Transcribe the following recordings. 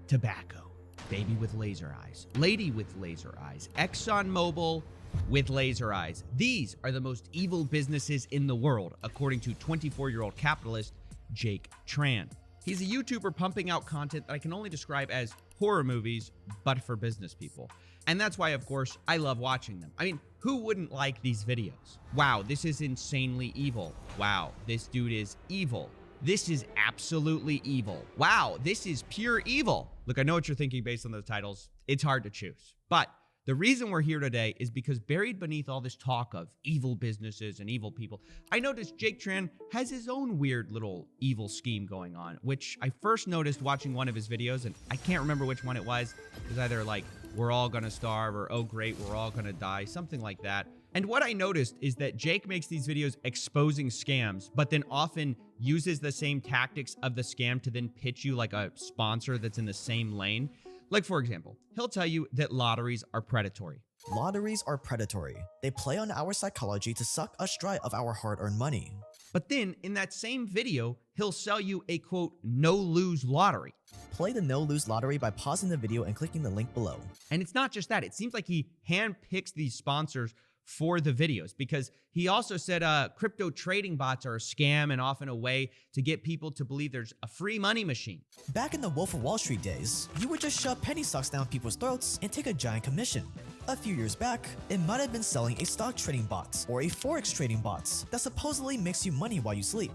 tobacco, baby with laser eyes, lady with laser eyes, ExxonMobil with laser eyes. These are the most evil businesses in the world, according to 24-year-old capitalist Jake Tran. He's a YouTuber pumping out content that I can only describe as horror movies, but for business people. And that's why, of course, I love watching them. I mean, who wouldn't like these videos? Wow, this is insanely evil. Wow, this dude is evil. This is absolutely evil. Wow, this is pure evil. Look, I know what you're thinking based on those titles. It's hard to choose. But the reason we're here today is because buried beneath all this talk of evil businesses and evil people, I noticed Jake Tran has his own weird little evil scheme going on, which I first noticed watching one of his videos, and I can't remember which one it was. It was either like, we're all gonna starve, or oh great, we're all gonna die, something like that. And what I noticed is that Jake makes these videos exposing scams, but then often uses the same tactics of the scam to then pitch you like a sponsor that's in the same lane. Like, for example, he'll tell you that lotteries are predatory. Lotteries are predatory. They play on our psychology to suck us dry of our hard-earned money. But then, in that same video, he'll sell you a, quote, no-lose lottery. Play the no-lose lottery by pausing the video and clicking the link below. And it's not just that. It seems like he handpicks these sponsors for the videos, because he also said crypto trading bots are a scam and often a way to get people to believe there's a free money machine. Back in the Wolf of Wall Street days, you would just shove penny stocks down people's throats and take a giant commission. A few years back, it might have been selling a stock trading bot or a forex trading bot that supposedly makes you money while you sleep.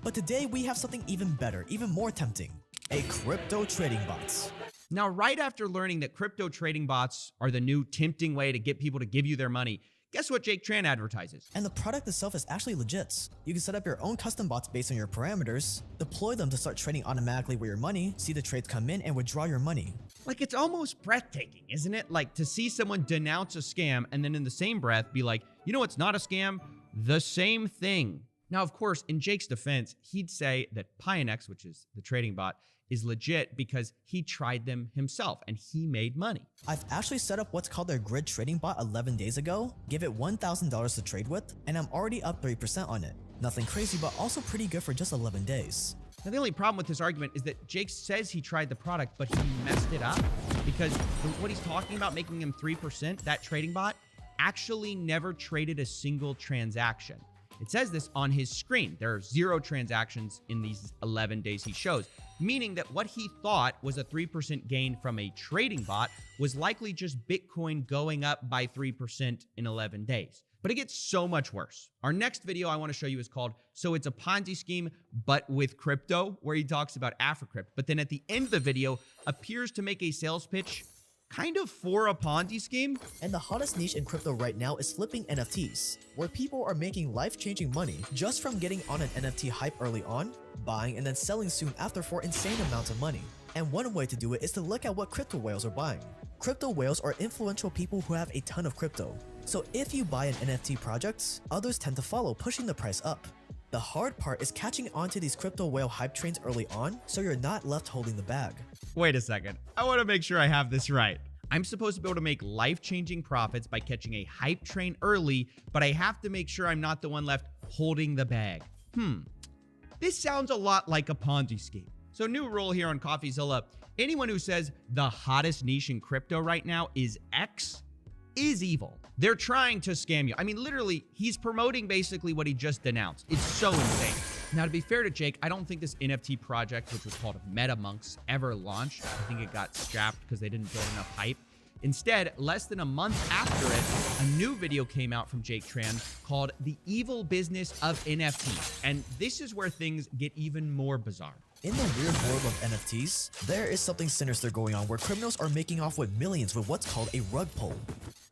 But today we have something even better, even more tempting: a crypto trading bot. Now, right after learning that crypto trading bots are the new tempting way to get people to give you their money, guess what Jake Tran advertises? And the product itself is actually legit. You can set up your own custom bots based on your parameters, deploy them to start trading automatically with your money, see the trades come in, and withdraw your money. Like, it's almost breathtaking, isn't it? Like, to see someone denounce a scam and then in the same breath be like, you know what's not a scam? The same thing. Now, of course, in Jake's defense, he'd say that Pionex, which is the trading bot, is legit because he tried them himself and he made money. I've actually set up what's called their grid trading bot 11 days ago, give it $1,000 to trade with, and I'm already up 3% on it. Nothing crazy, but also pretty good for just 11 days. Now, the only problem with this argument is that Jake says he tried the product, but he messed it up because what he's talking about, making him 3%, that trading bot, actually never traded a single transaction. It says this on his screen. There are 0 transactions in these 11 days he shows, meaning that what he thought was a 3% gain from a trading bot was likely just Bitcoin going up by 3% in 11 days. But it gets so much worse. Our next video I want to show you is called So It's a Ponzi Scheme, but with crypto, where he talks about AfriCrypt. But then at the end of the video, appears to make a sales pitch kind of for a Ponzi scheme. And the hottest niche in crypto right now is flipping NFTs, where people are making life-changing money just from getting on an NFT hype early on, buying and then selling soon after for insane amounts of money. And one way to do it is to look at what crypto whales are buying. Crypto whales are influential people who have a ton of crypto. So if you buy an NFT project, others tend to follow, pushing the price up. The hard part is catching on to these crypto whale hype trains early on, so you're not left holding the bag. Wait a second. I want to make sure I have this right. I'm supposed to be able to make life-changing profits by catching a hype train early, but I have to make sure I'm not the one left holding the bag. This sounds a lot like a Ponzi scheme. So, new rule here on CoffeeZilla: anyone who says the hottest niche in crypto right now is X is evil. They're trying to scam you. I mean, literally, he's promoting basically what he just denounced. It's so insane. Now, to be fair to Jake, I don't think this NFT project, which was called MetaMonks, ever launched. I think it got scrapped because they didn't build enough hype. Instead, less than a month after it, a new video came out from Jake Tran called The Evil Business of NFTs. And this is where things get even more bizarre. In the weird world of NFTs, there is something sinister going on where criminals are making off with millions with what's called a rug pull.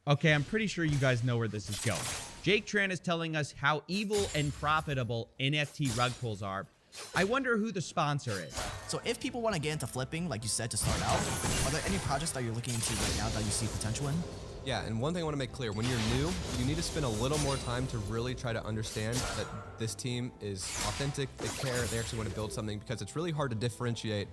Okay, I'm pretty sure you guys know where this is going. Jake Tran is telling us how evil and profitable NFT rug pulls are. I wonder who the sponsor is. So if people want to get into flipping, like you said, to start out, are there any projects that you're looking into right now that you see potential in? Yeah, and one thing I want to make clear, when you're new, you need to spend a little more time to really try to understand that this team is authentic, they care, they actually want to build something, because it's really hard to differentiate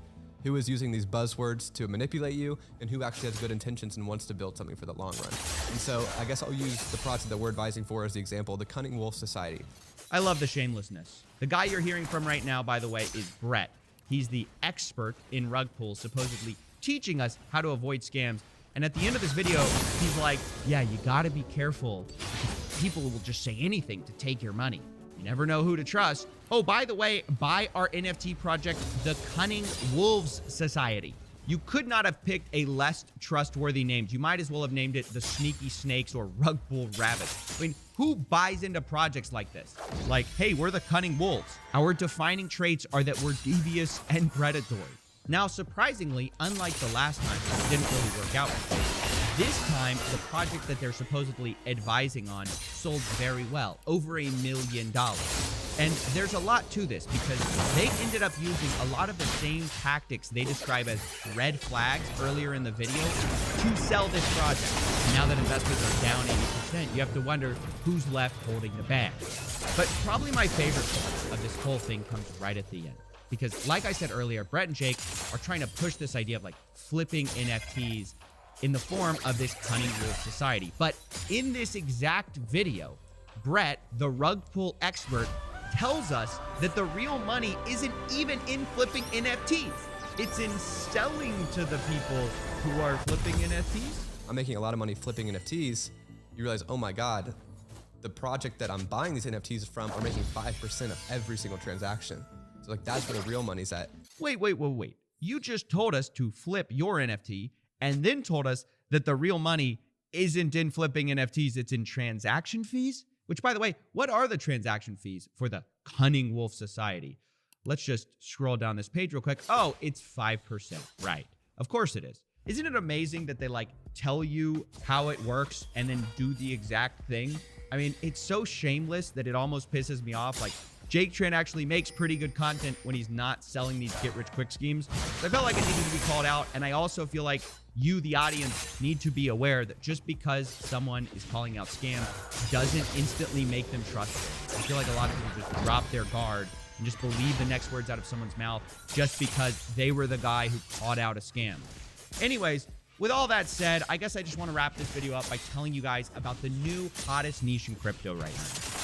who is using these buzzwords to manipulate you and who actually has good intentions and wants to build something for the long run. And so I guess I'll use the project that we're advising for as the example, the Cunning Wolf Society. I love the shamelessness. The guy you're hearing from right now, by the way, is Brett. He's the expert in rug pulls, supposedly teaching us how to avoid scams. And at the end of this video, he's like, yeah, you gotta be careful. People will just say anything to take your money. You never know who to trust. Oh, by the way, buy our NFT project, the Cunning Wolves Society. You could not have picked a less trustworthy name. You might as well have named it the Sneaky Snakes or Rug Pull Rabbits. I mean, who buys into projects like this? Like, hey, we're the Cunning Wolves. Our defining traits are that we're devious and predatory. Now, surprisingly, unlike the last time, it didn't really work out. This time, the project that they're supposedly advising on sold very well, over $1 million. And there's a lot to this because they ended up using a lot of the same tactics they describe as red flags earlier in the video to sell this project. Now that investors are down 80%, you have to wonder who's left holding the bag. But probably my favorite part of this whole thing comes right at the end. Because like I said earlier, Brett and Jake are trying to push this idea of like flipping NFTs in the form of this Cunning Wolf Society. But in this exact video, Brett, the rug pull expert, tells us that the real money isn't even in flipping NFTs. It's in selling to the people who are flipping NFTs. I'm making a lot of money flipping NFTs. You realize, oh my God, the project that I'm buying these NFTs from are making 5% of every single transaction. So like that's where the real money's at. Wait. You just told us to flip your NFT and then told us that the real money isn't in flipping NFTs, it's in transaction fees? Which, by the way, what are the transaction fees for the Cunning Wolf Society? Let's just scroll down this page real quick. Oh, it's 5%. Right. Of course it is. Isn't it amazing that they like tell you how it works and then do the exact thing? I mean, it's so shameless that it almost pisses me off. Like, Jake Tran actually makes pretty good content when he's not selling these get-rich-quick schemes. So I felt like it needed to be called out, and I also feel like you, the audience, need to be aware that just because someone is calling out scams doesn't instantly make them trustworthy. I feel like a lot of people just drop their guard and just believe the next words out of someone's mouth just because they were the guy who called out a scam. Anyways, with all that said, I guess I just want to wrap this video up by telling you guys about the new hottest niche in crypto right now.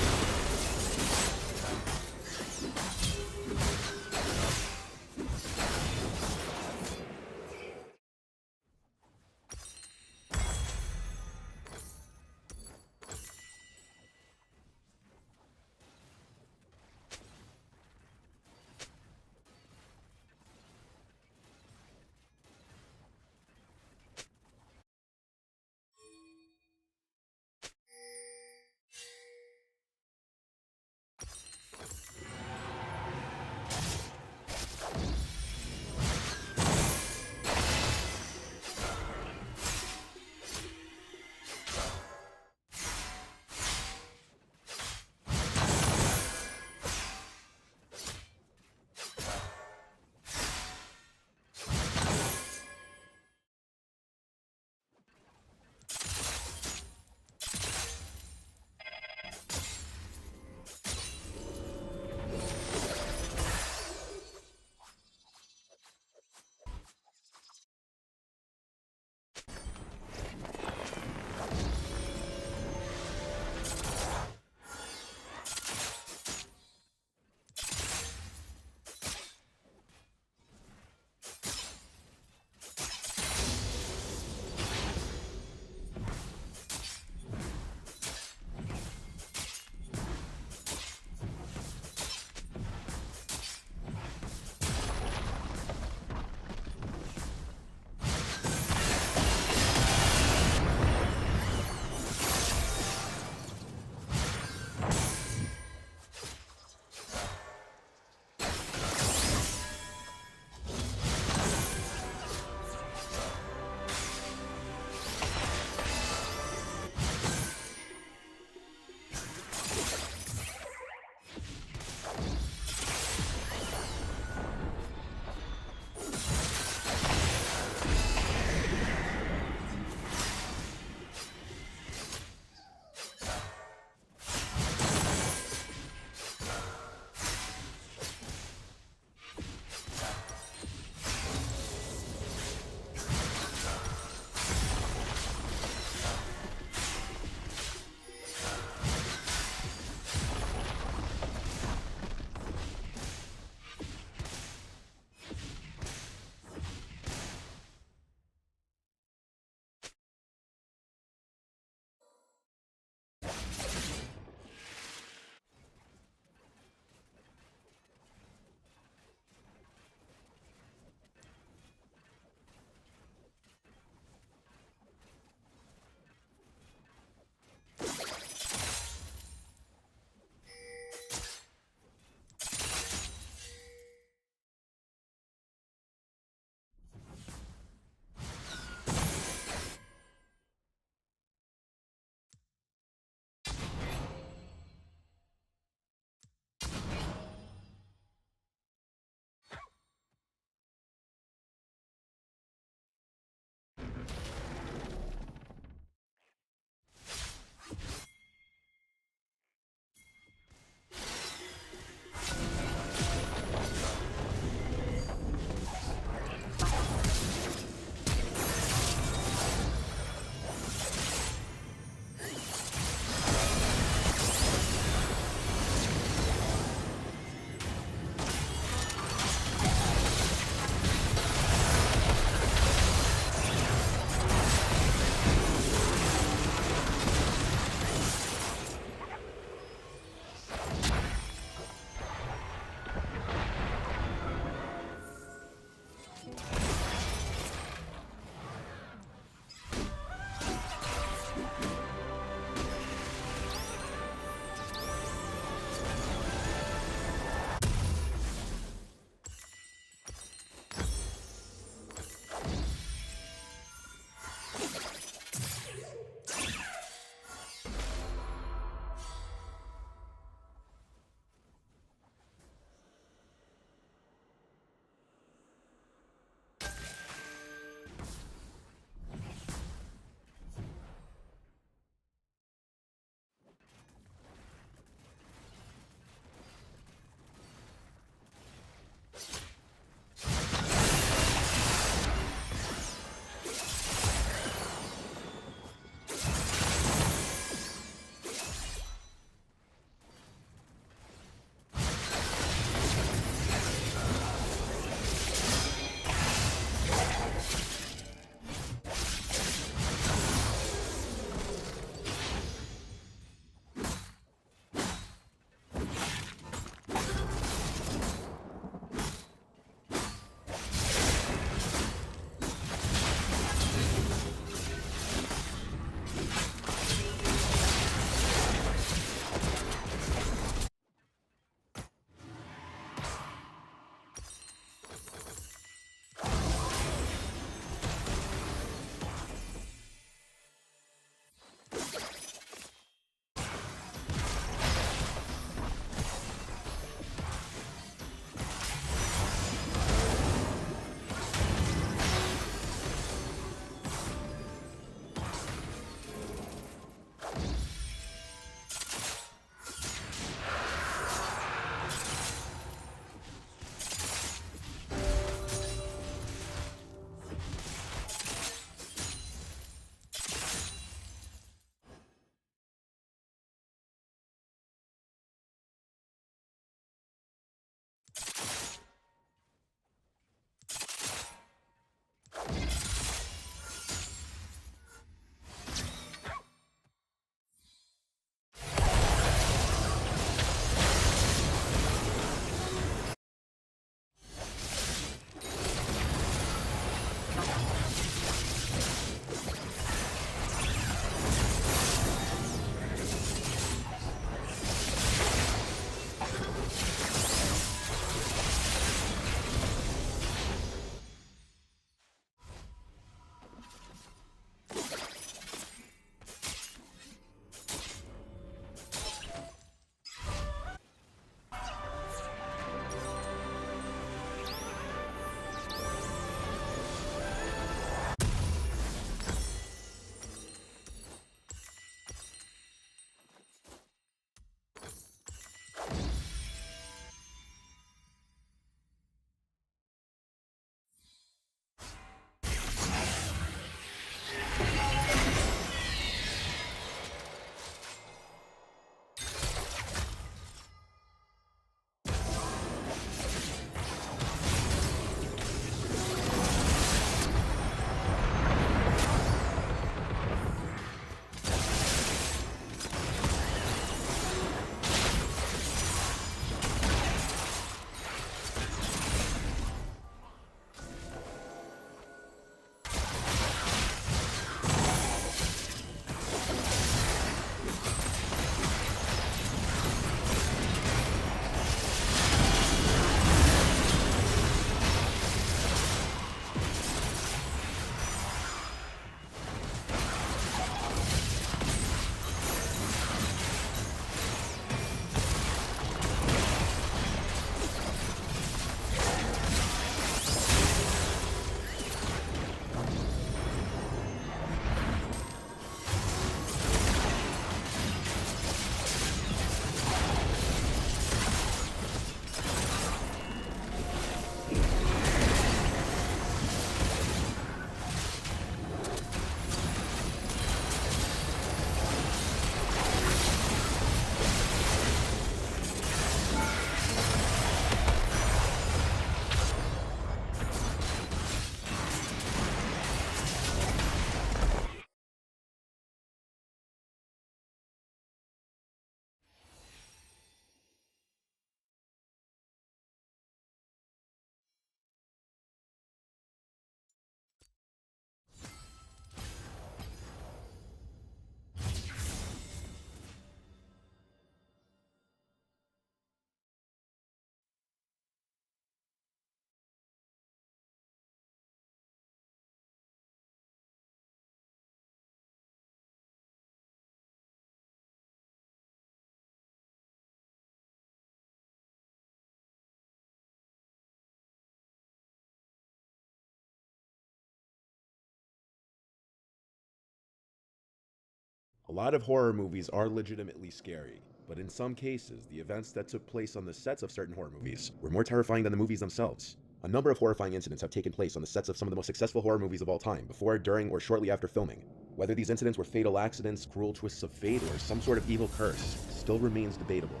A lot of horror movies are legitimately scary, but in some cases, the events that took place on the sets of certain horror movies were more terrifying than the movies themselves. A number of horrifying incidents have taken place on the sets of some of the most successful horror movies of all time, before, during, or shortly after filming. Whether these incidents were fatal accidents, cruel twists of fate, or some sort of evil curse still remains debatable.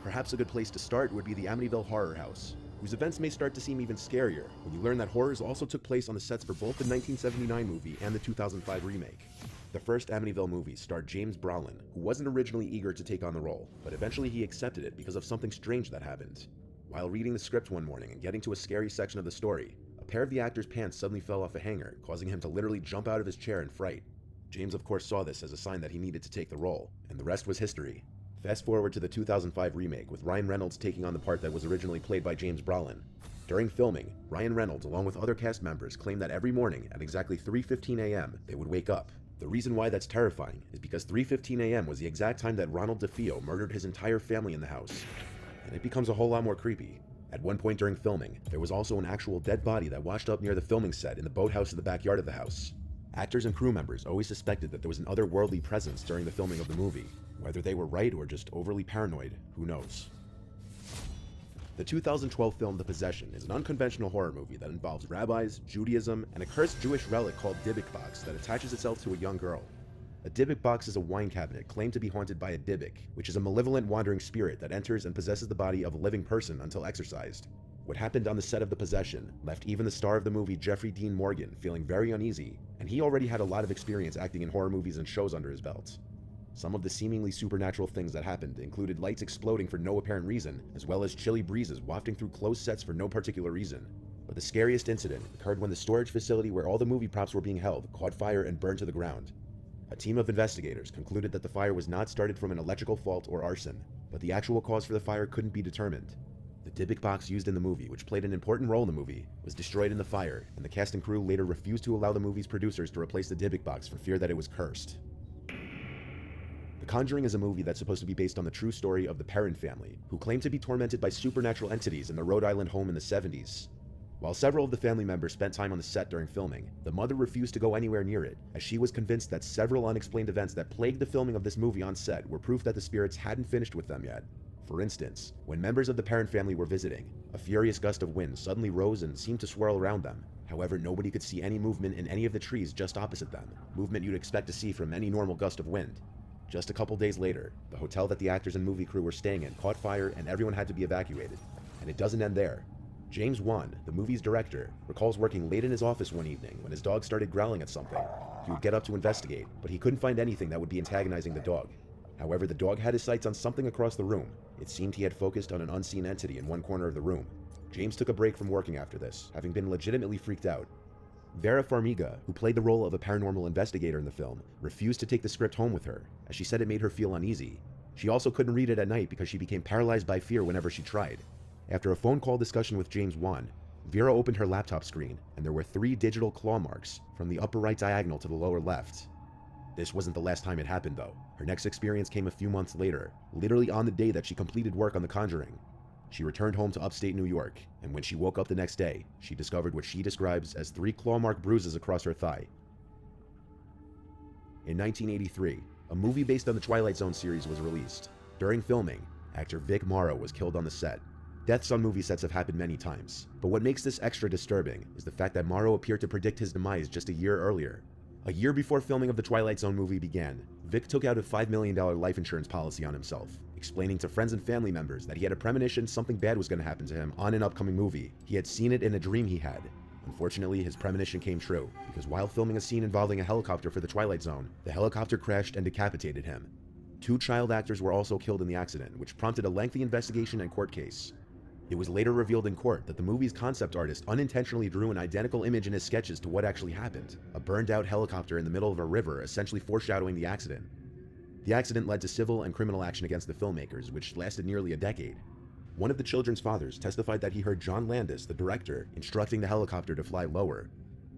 Perhaps a good place to start would be the Amityville Horror House, whose events may start to seem even scarier when you learn that horrors also took place on the sets for both the 1979 movie and the 2005 remake. The first Amityville movie starred James Brolin, who wasn't originally eager to take on the role, but eventually he accepted it because of something strange that happened. While reading the script one morning and getting to a scary section of the story, a pair of the actor's pants suddenly fell off a hanger, causing him to literally jump out of his chair in fright. James of course saw this as a sign that he needed to take the role, and the rest was history. Fast forward to the 2005 remake, with Ryan Reynolds taking on the part that was originally played by James Brolin. During filming, Ryan Reynolds, along with other cast members, claimed that every morning at exactly 3:15 a.m., they would wake up. The reason why that's terrifying is because 3:15 a.m. was the exact time that Ronald DeFeo murdered his entire family in the house. And it becomes a whole lot more creepy. At one point during filming, there was also an actual dead body that washed up near the filming set in the boathouse in the backyard of the house. Actors and crew members always suspected that there was an otherworldly presence during the filming of the movie. Whether they were right or just overly paranoid, who knows? The 2012 film The Possession is an unconventional horror movie that involves rabbis, Judaism, and a cursed Jewish relic called Dybbuk box that attaches itself to a young girl. A Dybbuk box is a wine cabinet claimed to be haunted by a Dybbuk, which is a malevolent wandering spirit that enters and possesses the body of a living person until exorcised. What happened on the set of The Possession left even the star of the movie, Jeffrey Dean Morgan, feeling very uneasy, and he already had a lot of experience acting in horror movies and shows under his belt. Some of the seemingly supernatural things that happened included lights exploding for no apparent reason, as well as chilly breezes wafting through closed sets for no particular reason. But the scariest incident occurred when the storage facility where all the movie props were being held caught fire and burned to the ground. A team of investigators concluded that the fire was not started from an electrical fault or arson, but the actual cause for the fire couldn't be determined. The Dybbuk box used in the movie, which played an important role in the movie, was destroyed in the fire, and the cast and crew later refused to allow the movie's producers to replace the Dybbuk box for fear that it was cursed. The Conjuring is a movie that's supposed to be based on the true story of the Perron family, who claim to be tormented by supernatural entities in their Rhode Island home in the 70s. While several of the family members spent time on the set during filming, the mother refused to go anywhere near it, as she was convinced that several unexplained events that plagued the filming of this movie on set were proof that the spirits hadn't finished with them yet. For instance, when members of the Perron family were visiting, a furious gust of wind suddenly rose and seemed to swirl around them. However, nobody could see any movement in any of the trees just opposite them, movement you'd expect to see from any normal gust of wind. Just a couple days later, the hotel that the actors and movie crew were staying in caught fire and everyone had to be evacuated. And it doesn't end there. James Wan, the movie's director, recalls working late in his office one evening when his dog started growling at something. He would get up to investigate, but he couldn't find anything that would be antagonizing the dog. However, the dog had his sights on something across the room. It seemed he had focused on an unseen entity in one corner of the room. James took a break from working after this, having been legitimately freaked out. Vera Farmiga, who played the role of a paranormal investigator in the film, refused to take the script home with her, as she said it made her feel uneasy. She also couldn't read it at night because she became paralyzed by fear whenever she tried. After a phone call discussion with James Wan, Vera opened her laptop screen, and there were 3 digital claw marks from the upper right diagonal to the lower left. This wasn't the last time it happened, though. Her next experience came a few months later, literally on the day that she completed work on The Conjuring. She returned home to upstate New York, and when she woke up the next day, she discovered what she describes as 3 claw mark bruises across her thigh. In 1983, a movie based on the Twilight Zone series was released. During filming, actor Vic Morrow was killed on the set. Deaths on movie sets have happened many times, but what makes this extra disturbing is the fact that Morrow appeared to predict his demise just a year earlier. A year before filming of the Twilight Zone movie began, Vic took out a $5 million life insurance policy on himself, explaining to friends and family members that he had a premonition something bad was going to happen to him on an upcoming movie. He had seen it in a dream he had. Unfortunately, his premonition came true, because while filming a scene involving a helicopter for the Twilight Zone, the helicopter crashed and decapitated him. 2 child actors were also killed in the accident, which prompted a lengthy investigation and court case. It was later revealed in court that the movie's concept artist unintentionally drew an identical image in his sketches to what actually happened, a burned-out helicopter in the middle of a river, essentially foreshadowing the accident. The accident led to civil and criminal action against the filmmakers, which lasted nearly a decade. One of the children's fathers testified that he heard John Landis, the director, instructing the helicopter to fly lower.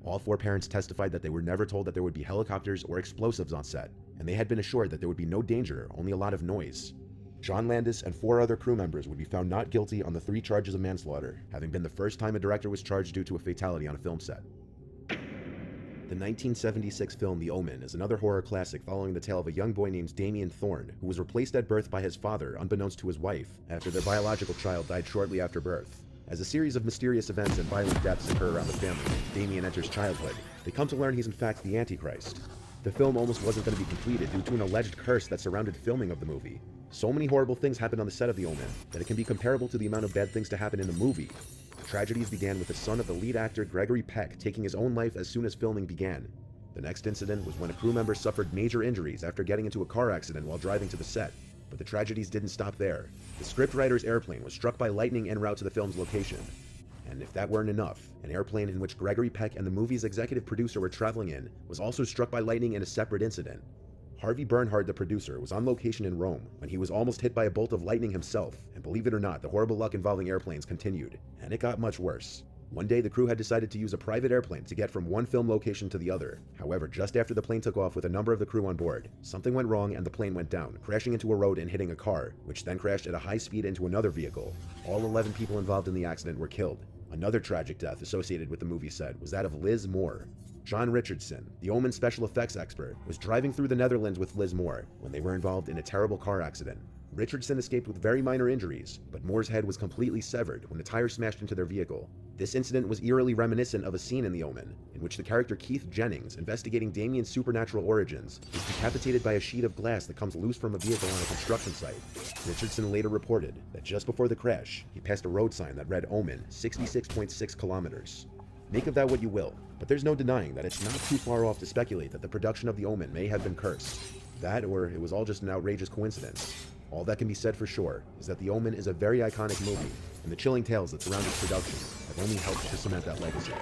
All 4 parents testified that they were never told that there would be helicopters or explosives on set, and they had been assured that there would be no danger, only a lot of noise. John Landis and 4 other crew members would be found not guilty on the 3 charges of manslaughter, having been the first time a director was charged due to a fatality on a film set. The 1976 film The Omen is another horror classic following the tale of a young boy named Damien Thorne, who was replaced at birth by his father, unbeknownst to his wife, after their biological child died shortly after birth. As a series of mysterious events and violent deaths occur around the family, Damien enters childhood. They come to learn he's in fact the Antichrist. The film almost wasn't going to be completed due to an alleged curse that surrounded filming of the movie. So many horrible things happened on the set of The Omen that it can be comparable to the amount of bad things to happen in the movie. The tragedies began with the son of the lead actor Gregory Peck taking his own life as soon as filming began. The next incident was when a crew member suffered major injuries after getting into a car accident while driving to the set. But the tragedies didn't stop there. The scriptwriter's airplane was struck by lightning en route to the film's location. And if that weren't enough, an airplane in which Gregory Peck and the movie's executive producer were traveling in was also struck by lightning in a separate incident. Harvey Bernhard, the producer, was on location in Rome when he was almost hit by a bolt of lightning himself, and believe it or not, the horrible luck involving airplanes continued, and it got much worse. One day, the crew had decided to use a private airplane to get from one film location to the other. However, just after the plane took off with a number of the crew on board, something went wrong and the plane went down, crashing into a road and hitting a car, which then crashed at a high speed into another vehicle. All 11 people involved in the accident were killed. Another tragic death associated with the movie set was that of Liz Moore. John Richardson, the Omen special effects expert, was driving through the Netherlands with Liz Moore when they were involved in a terrible car accident. Richardson escaped with very minor injuries, but Moore's head was completely severed when the tire smashed into their vehicle. This incident was eerily reminiscent of a scene in The Omen, in which the character Keith Jennings, investigating Damien's supernatural origins, is decapitated by a sheet of glass that comes loose from a vehicle on a construction site. Richardson later reported that just before the crash, he passed a road sign that read Omen, 66.6 kilometers. Make of that what you will, but there's no denying that it's not too far off to speculate that the production of The Omen may have been cursed. That, or it was all just an outrageous coincidence. All that can be said for sure is that The Omen is a very iconic movie, and the chilling tales that surround its production have only helped to cement that legacy.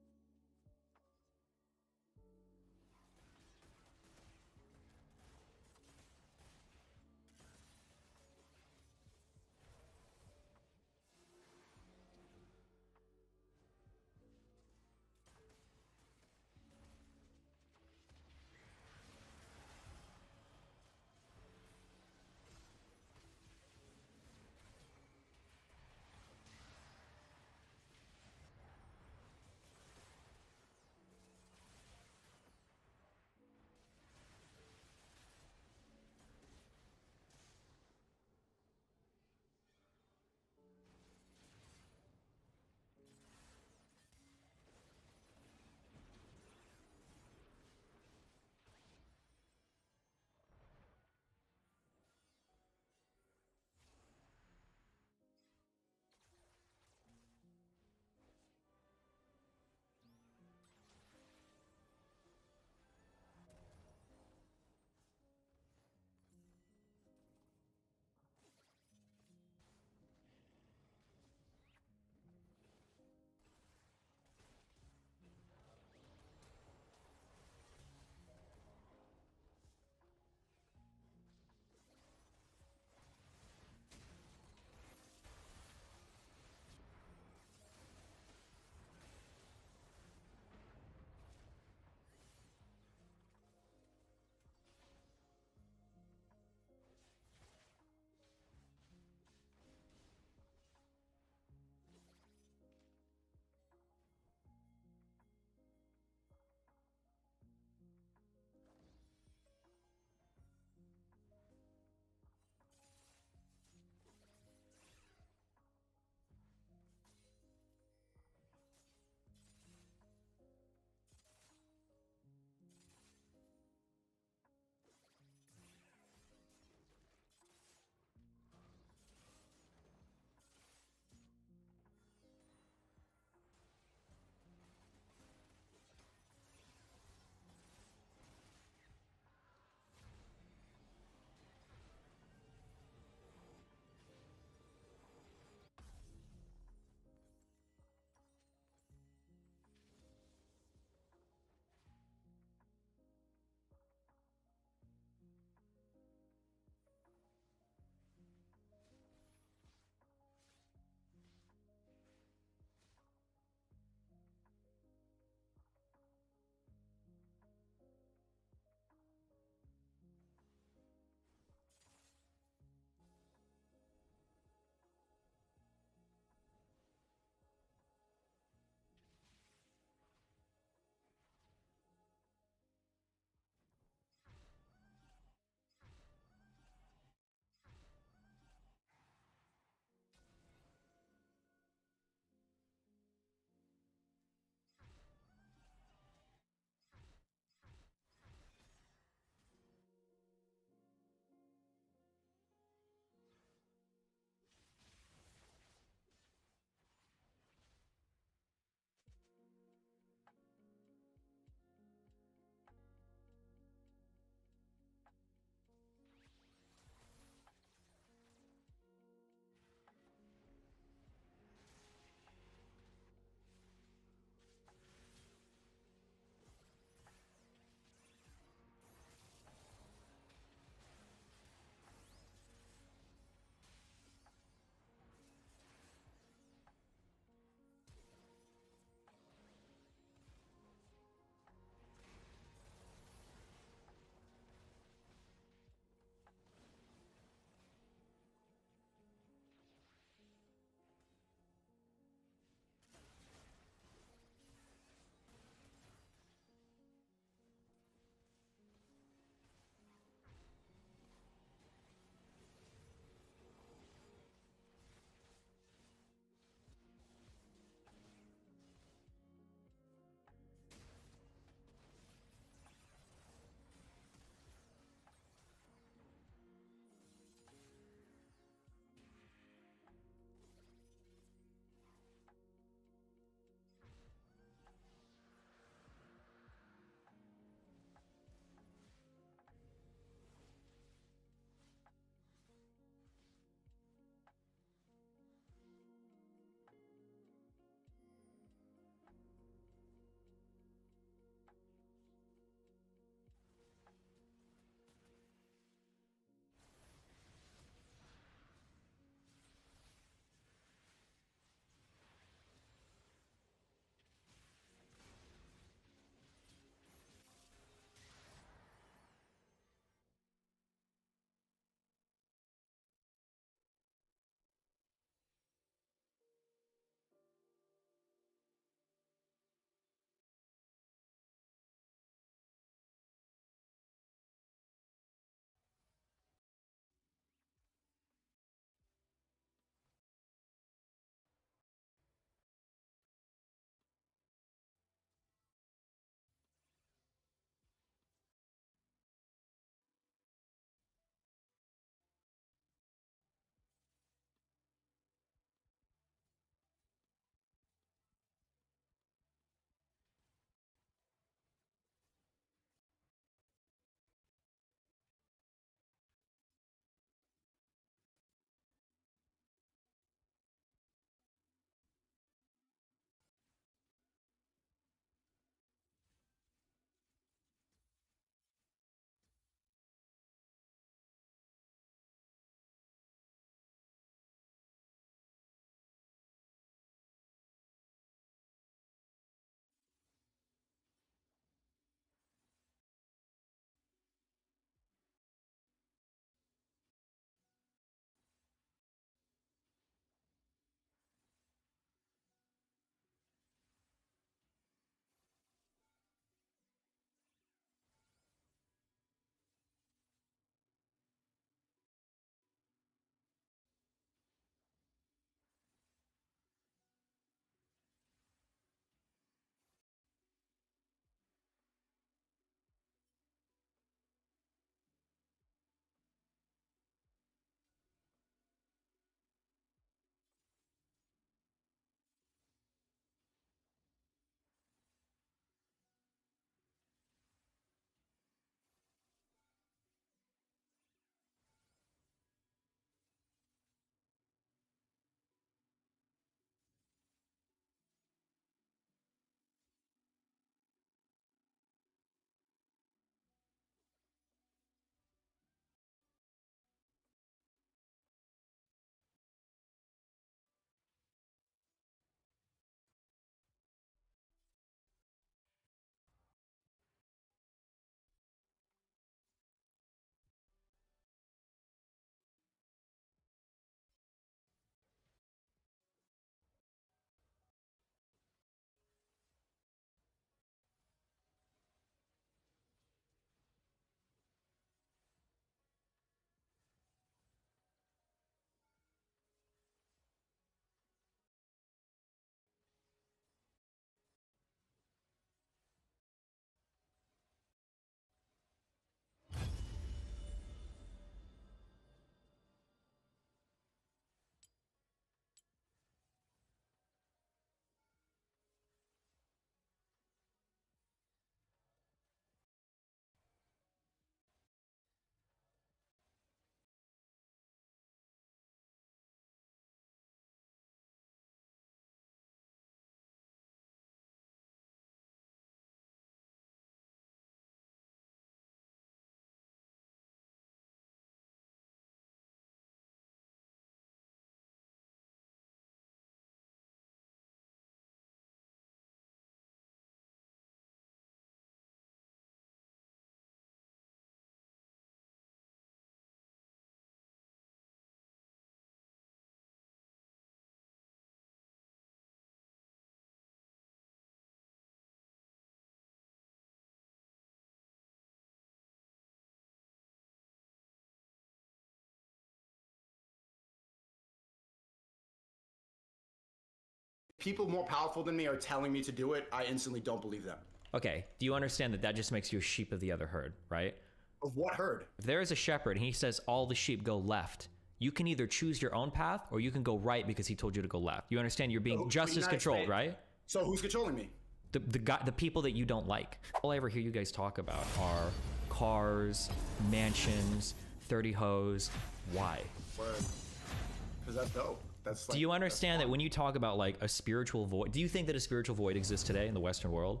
people more powerful than me are telling me to do it, I instantly don't believe them. Okay, do you understand that that just makes you a sheep of the other herd, right? Of what herd? If there is a shepherd and he says all the sheep go left, you can either choose your own path or you can go right because he told you to go left. You understand? You're being just as controlled, right? So who's controlling me? The people that you don't like. All I ever hear you guys talk about are cars, mansions, 30 hoes. Why? Because that's dope. That's like, do you understand that when you talk about like a spiritual void, do you think that a spiritual void exists today in the Western world?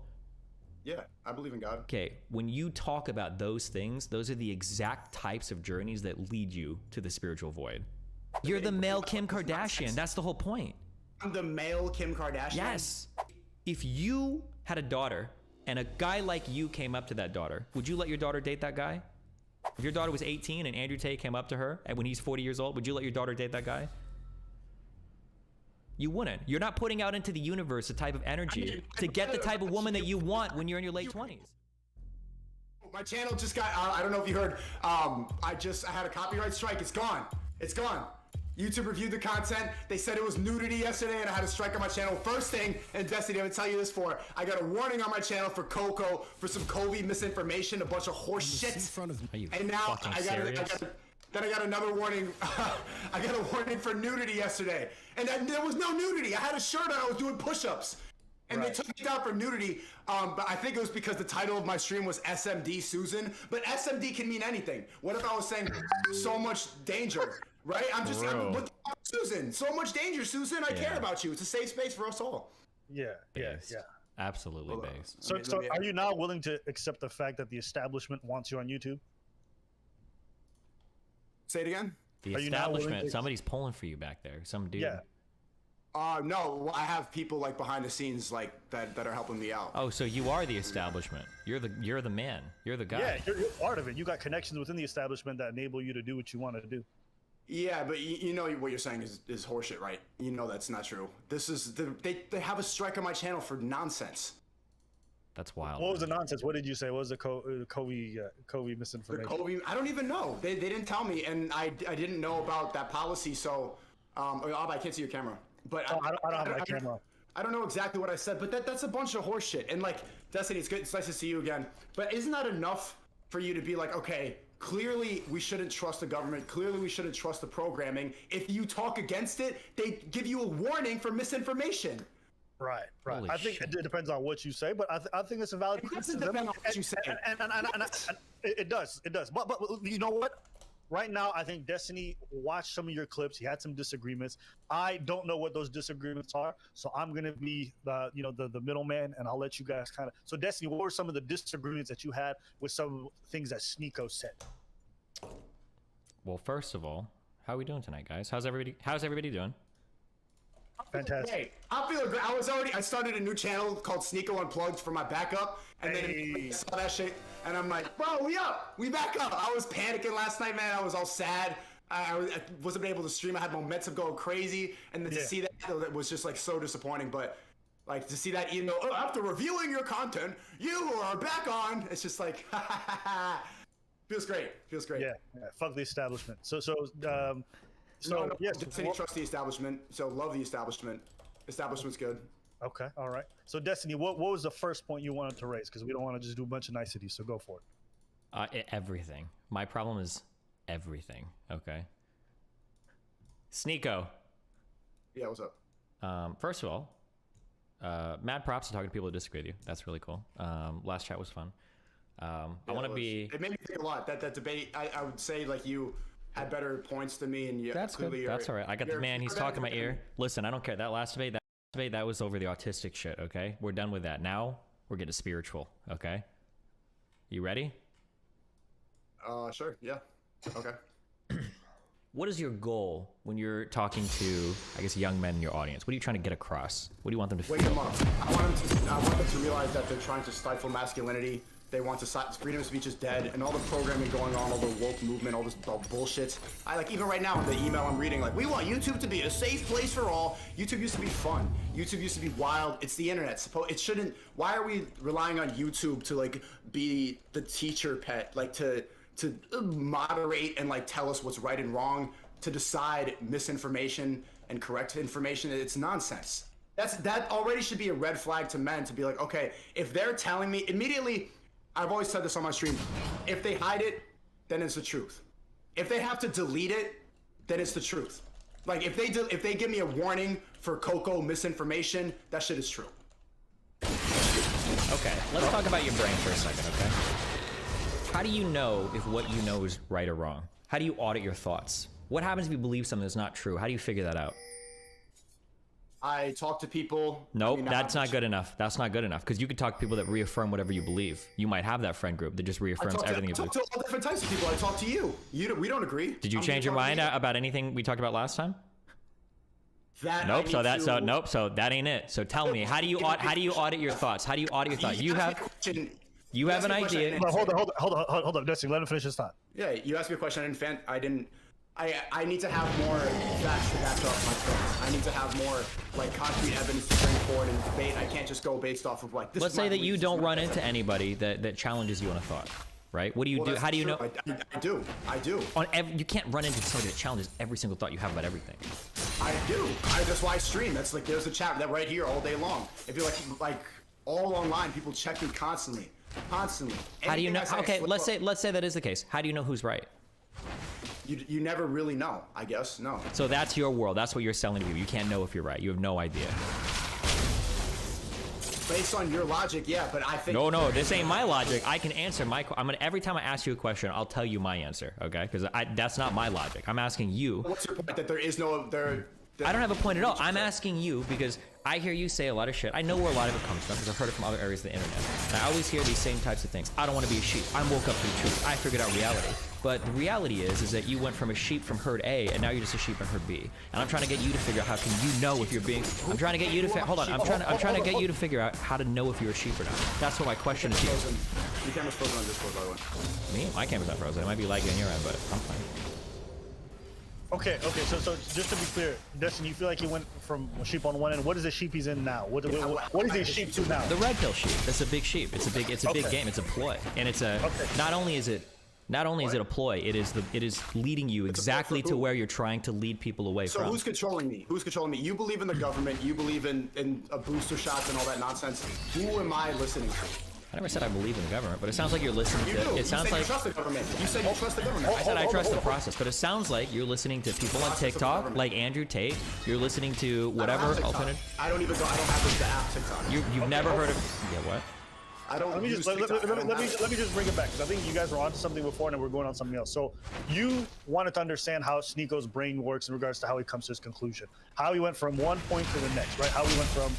Yeah, I believe in God. Okay, when you talk about those things, those are the exact types of journeys that lead you to the spiritual void. You're the male Kim Kardashian. That's the whole point. I'm the male Kim Kardashian? Yes. If you had a daughter and a guy like you came up to that daughter, would you let your daughter date that guy? If your daughter was 18 and Andrew Tate came up to her and when he's 40 years old, would you let your daughter date that guy? You wouldn't. You're not putting out into the universe the type of energy to get the type of woman that you want when you're in your late 20s. My channel just got, I don't know if you heard, I had a copyright strike. It's gone. It's gone. YouTube reviewed the content. They said it was nudity yesterday and I had a strike on my channel. First thing, and Destiny, I'm gonna tell you this for, I got a warning on my channel for Coco for some COVID misinformation, a bunch of horse shit. And now then I got another warning. I got a warning for nudity yesterday. And there was no nudity. I had a shirt on, I was doing push-ups. And they took me down for nudity, but I think it was because the title of my stream was SMD Susan. But SMD can mean anything. What if I was saying so much danger, right? I'm what the fuck, Susan? So much danger, Susan. I care about you. It's a safe space for us all. Yeah. Absolutely based. So are you now willing to accept the fact that the establishment wants you on YouTube? Say it again? The establishment, somebody's pulling for you back there. Some dude. Yeah. No, I have people like behind the scenes like that are helping me out. Oh, so you are the establishment. You're the man. You're the guy. Yeah, you're part of it. You got connections within the establishment that enable you to do what you want to do. Yeah, but you know what you're saying is horseshit, right? You know that's not true. This is they have a strike on my channel for nonsense. That's wild. What was the nonsense? What did you say? What was the COVID misinformation? The COVID, I don't even know. They didn't tell me, and I didn't know about that policy. So, I can't see your camera. But I don't have my camera. I don't know exactly what I said, but that's a bunch of horse shit. And like, Destiny, it's good. It's nice to see you again. But isn't that enough for you to be like, okay, clearly we shouldn't trust the government. Clearly we shouldn't trust the programming. If you talk against it, they give you a warning for misinformation. Right. Holy I think shit. it depends on what you say, but I think it's a valid criticism. It doesn't depend on what you say. And it does. But you know what? Right now, I think Destiny watched some of your clips. He had some disagreements. I don't know what those disagreements are, so I'm gonna be the middleman, and I'll let you guys kind of. So, Destiny, what were some of the disagreements that you had with some things that Sneeko said? Well, first of all, how are we doing tonight, guys? How's everybody doing? Fantastic. Hey, I'm feeling good. I started a new channel called Sneeko Unplugged for my backup, and then I saw that shit, and I'm like, bro, we back up. I was panicking last night, man. I was all sad. I wasn't able to stream. I had momentum going crazy, and then to see that, it was just like so disappointing. But like to see that, after reviewing your content, you are back on. It's just like, feels great. Yeah, fuck the establishment. Destiny trust the establishment, so love the establishment. Establishment's good. Okay, all right. So Destiny, what was the first point you wanted to raise? Because we don't want to just do a bunch of niceties, so go for it. Everything. My problem is everything. Okay. Sneeko. Yeah, what's up? First of all, mad props to talking to people who disagree with you. That's really cool. Last chat was fun. I want to be. It made me think a lot. That debate. I would say like you had better points than me, and you. That's good. That's all right. I got the man. He's talking in my ear. Listen, I don't care. That last debate. That was over the autistic shit. Okay, we're done with that. Now we're getting spiritual. Okay. You ready? Sure. Yeah. Okay. What is your goal when you're talking to, I guess, young men in your audience? What are you trying to get across? What do you want them to wake them up? I want them to realize that they're trying to stifle masculinity. They want to freedom of speech is dead, and all the programming going on, all the woke movement, all this bullshit. Even right now in the email I'm reading, like, we want YouTube to be a safe place for all. YouTube used to be fun. YouTube used to be wild. It's the internet. It shouldn't. Why are we relying on YouTube to like be the teacher pet, like to moderate and like tell us what's right and wrong, to decide misinformation and correct information? It's nonsense. That already should be a red flag to men to be like, okay, if they're telling me immediately, I've always said this on my stream, if they hide it, then it's the truth. If they have to delete it, then it's the truth. Like if they give me a warning for Coco misinformation, that shit is true. Okay, let's talk about your brain for a second, okay? How do you know if what you know is right or wrong? How do you audit your thoughts? What happens if you believe something that's not true? How do you figure that out? I talk to people. Nope, that's not good enough. That's not good enough because you could talk to people that reaffirm whatever you believe. You might have that friend group that just reaffirms everything you believe. I talk to all different types of people. I talk to you. We don't agree. Did you change your mind about anything we talked about last time? That nope. So that ain't it. So tell me, how do you audit your thoughts? How do you audit your thoughts? You have an idea. Hold on, Destiny. Let him finish his thought. Yeah, you asked me a question. I need to have more facts to back up my points. I need to have more like concrete evidence to bring forward and debate. I can't just go based off of like this. Let's say that you don't run into anybody that challenges you on a thought, right? What do you do? How do you know? I do. You can't run into somebody that challenges every single thought you have about everything. I do. That's why I stream. That's like there's a chat that right here all day long. If you're like all online, people check me constantly. How do you know? Okay, let's say that is the case. How do you know who's right? You never really know, I guess. No. So that's your world. That's what you're selling to people. You can't know if you're right. You have no idea. Based on your logic, yeah, but I think... No, this ain't my logic. I can answer every time I ask you a question, I'll tell you my answer, okay? Because that's not my logic. I'm asking you... What's your point? That there is no... I don't have a point at all. I'm asking you because I hear you say a lot of shit. I know where a lot of it comes from because I've heard it from other areas of the internet. And I always hear these same types of things. I don't want to be a sheep. I woke up to the truth. I figured out reality. But the reality is that you went from a sheep from herd A and now you're just a sheep in herd B. And I'm trying to get you to figure out how can you know if you're being... I'm trying to get you to... Hold on. I'm trying to get you to figure out how to know if you're a sheep or not. That's what my question is. Your camera's frozen on Discord, by the way. Me? My camera's not frozen. It might be lagging on your end, but I'm fine. Okay. So just to be clear, Dustin, you feel like he went from a sheep on one end. What is the sheep he's in now? What is he sheep to now? The red pill sheep. That's a big sheep. It's a big game. It's a ploy, and it's a not only is it a ploy, it is leading you exactly to where you're trying to lead people away from. So who's controlling me? Who's controlling me? You believe in the government. You believe in booster shots and all that nonsense. Who am I listening to? I never said I believe in the government, but it sounds like you're listening to... It sounds like... You trust the government. You said you trust the government. I said I trust the process, but it sounds like you're listening to people on TikTok, like Andrew Tate. You're listening to whatever alternative... I don't have the app TikTok. You've never heard of... Yeah, what? I don't let me just bring it back because I think you guys were onto something before and then we're going on something else. So you wanted to understand how Sneako's brain works in regards to how he comes to his conclusion, how he went from one point to the next, right? How he went from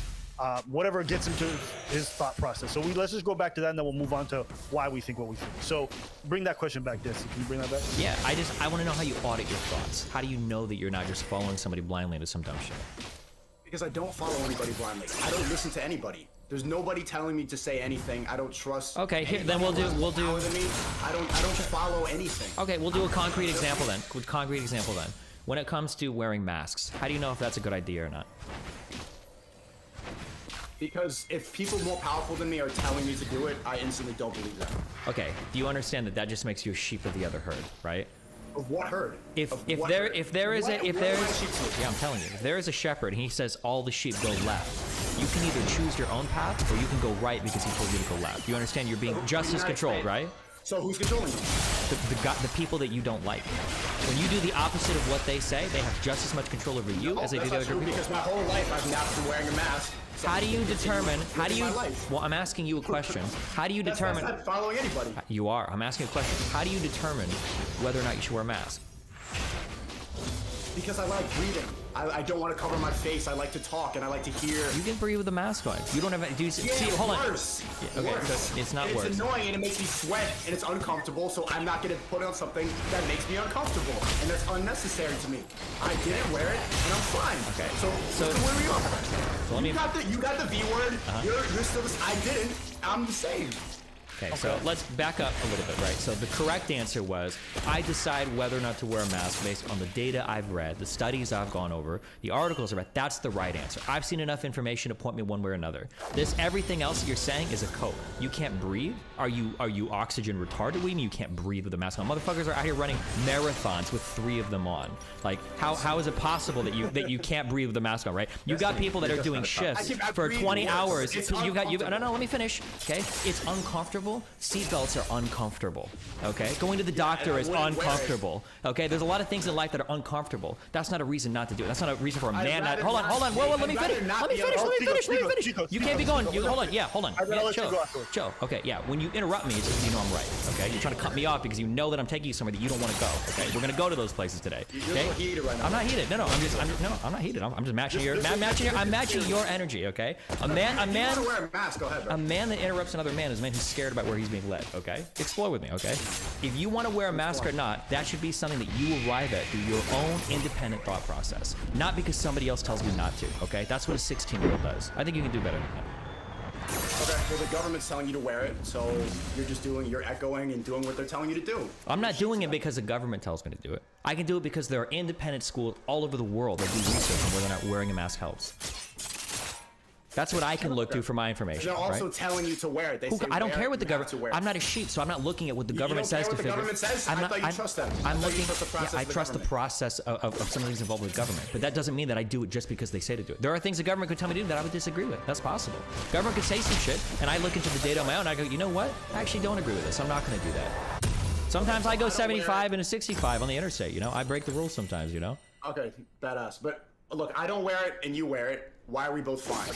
whatever gets into his thought process. So let's just go back to that and then we'll move on to why we think what we think. So bring that question back, Desi. Can you bring that back? Yeah, I want to know how you audit your thoughts. How do you know that you're not just following somebody blindly into some dumb shit? Because I don't follow anybody blindly. I don't listen to anybody. There's nobody telling me to say anything. I don't trust. Okay, here then we'll do. I don't follow anything. Okay, we'll do a concrete example then. When it comes to wearing masks, how do you know if that's a good idea or not? Because if people more powerful than me are telling me to do it, I instantly don't believe that. Okay, do you understand that just makes you a sheep of the other herd, right? Of what herd? Yeah, I'm telling you, if there is a shepherd and he says all the sheep go left, you can either choose your own path or you can go right because he told you to go left. You understand? You're being just as controlled, right? So who's controlling me? The people that you don't like. When you do the opposite of what they say, they have just as much control over you as they do the other people. Because my whole life I've not been wearing a mask. How do you determine? Well, I'm asking you a question. How do you determine? That's not following anybody. You are. I'm asking a question. How do you determine whether or not you should wear a mask? Because I like breathing. I don't want to cover my face. I like to talk and I like to hear. You can breathe with a mask on. You don't have. Do you see? Hold on. Worse. Yeah, okay, worse. So it's not worse. It's annoying and it makes me sweat and it's uncomfortable. So I'm not going to put on something that makes me uncomfortable and that's unnecessary to me. I didn't wear it and I'm fine. Okay. So where we are? So you got the V word. You're still. I didn't. I'm the same. Okay, so let's back up a little bit, right? So the correct answer was, I decide whether or not to wear a mask based on the data I've read, the studies I've gone over, the articles I've read. That's the right answer. I've seen enough information to point me one way or another. Everything else that you're saying is a code. You can't breathe? Are you oxygen retarded? What do you mean you can't breathe with a mask on? Motherfuckers are out here running marathons with 3 of them on. Like, how is it possible that you can't breathe with a mask on, right? You got people that are doing shifts for 20 hours. No, let me finish, okay? It's uncomfortable. Seatbelts are uncomfortable, okay? Going to the doctor is uncomfortable, okay? There's a lot of things in life that are uncomfortable. That's not a reason not to do it. That's not a reason for a man not. Hold on. Whoa, let me finish. Let me finish. You can't be going. Hold on. Yeah, hold on. Chill. Okay, yeah. When you interrupt me, it's because you know I'm right, okay? You're trying to cut me off because you know that I'm taking you somewhere that you don't want to go, okay? We're gonna go to those places today, okay? You're heated right now. I'm not heated. No, I'm not heated. I'm just matching I'm matching your energy, okay? A man Wear a mask. Go ahead, bro. A man that interrupts another man is a man who's scared about where he's being led, okay? Explore with me, okay? If you want to wear a mask or not, that should be something that you arrive at through your own independent thought process. Not because somebody else tells you not to, okay? That's what a 16-year-old does. I think you can do better than that. Okay, well, the government's telling you to wear it, so you're echoing and doing what they're telling you to do. I'm not doing it because the government tells me to do it. I can do it because there are independent schools all over the world that do research on whether or not wearing a mask helps. That's what I can look to for my information. They're also right? telling you to wear it. I don't care what the government. I'm not a sheep, so I'm not looking at what the government says to figure. You don't care what the government says? I thought you trust them. I'm looking. I trust the process of some of these involved with government, but that doesn't mean that I do it just because they say to do it. There are things the government could tell me to do that I would disagree with. That's possible. Government could say some shit, and I look into the data on my own. And I go, you know what? I actually don't agree with this. I'm not going to do that. Sometimes I go 75 and a 65 on the interstate. You know, I break the rules sometimes. You know. Okay, badass. But look, I don't wear it, and you wear it. Why are we both fine?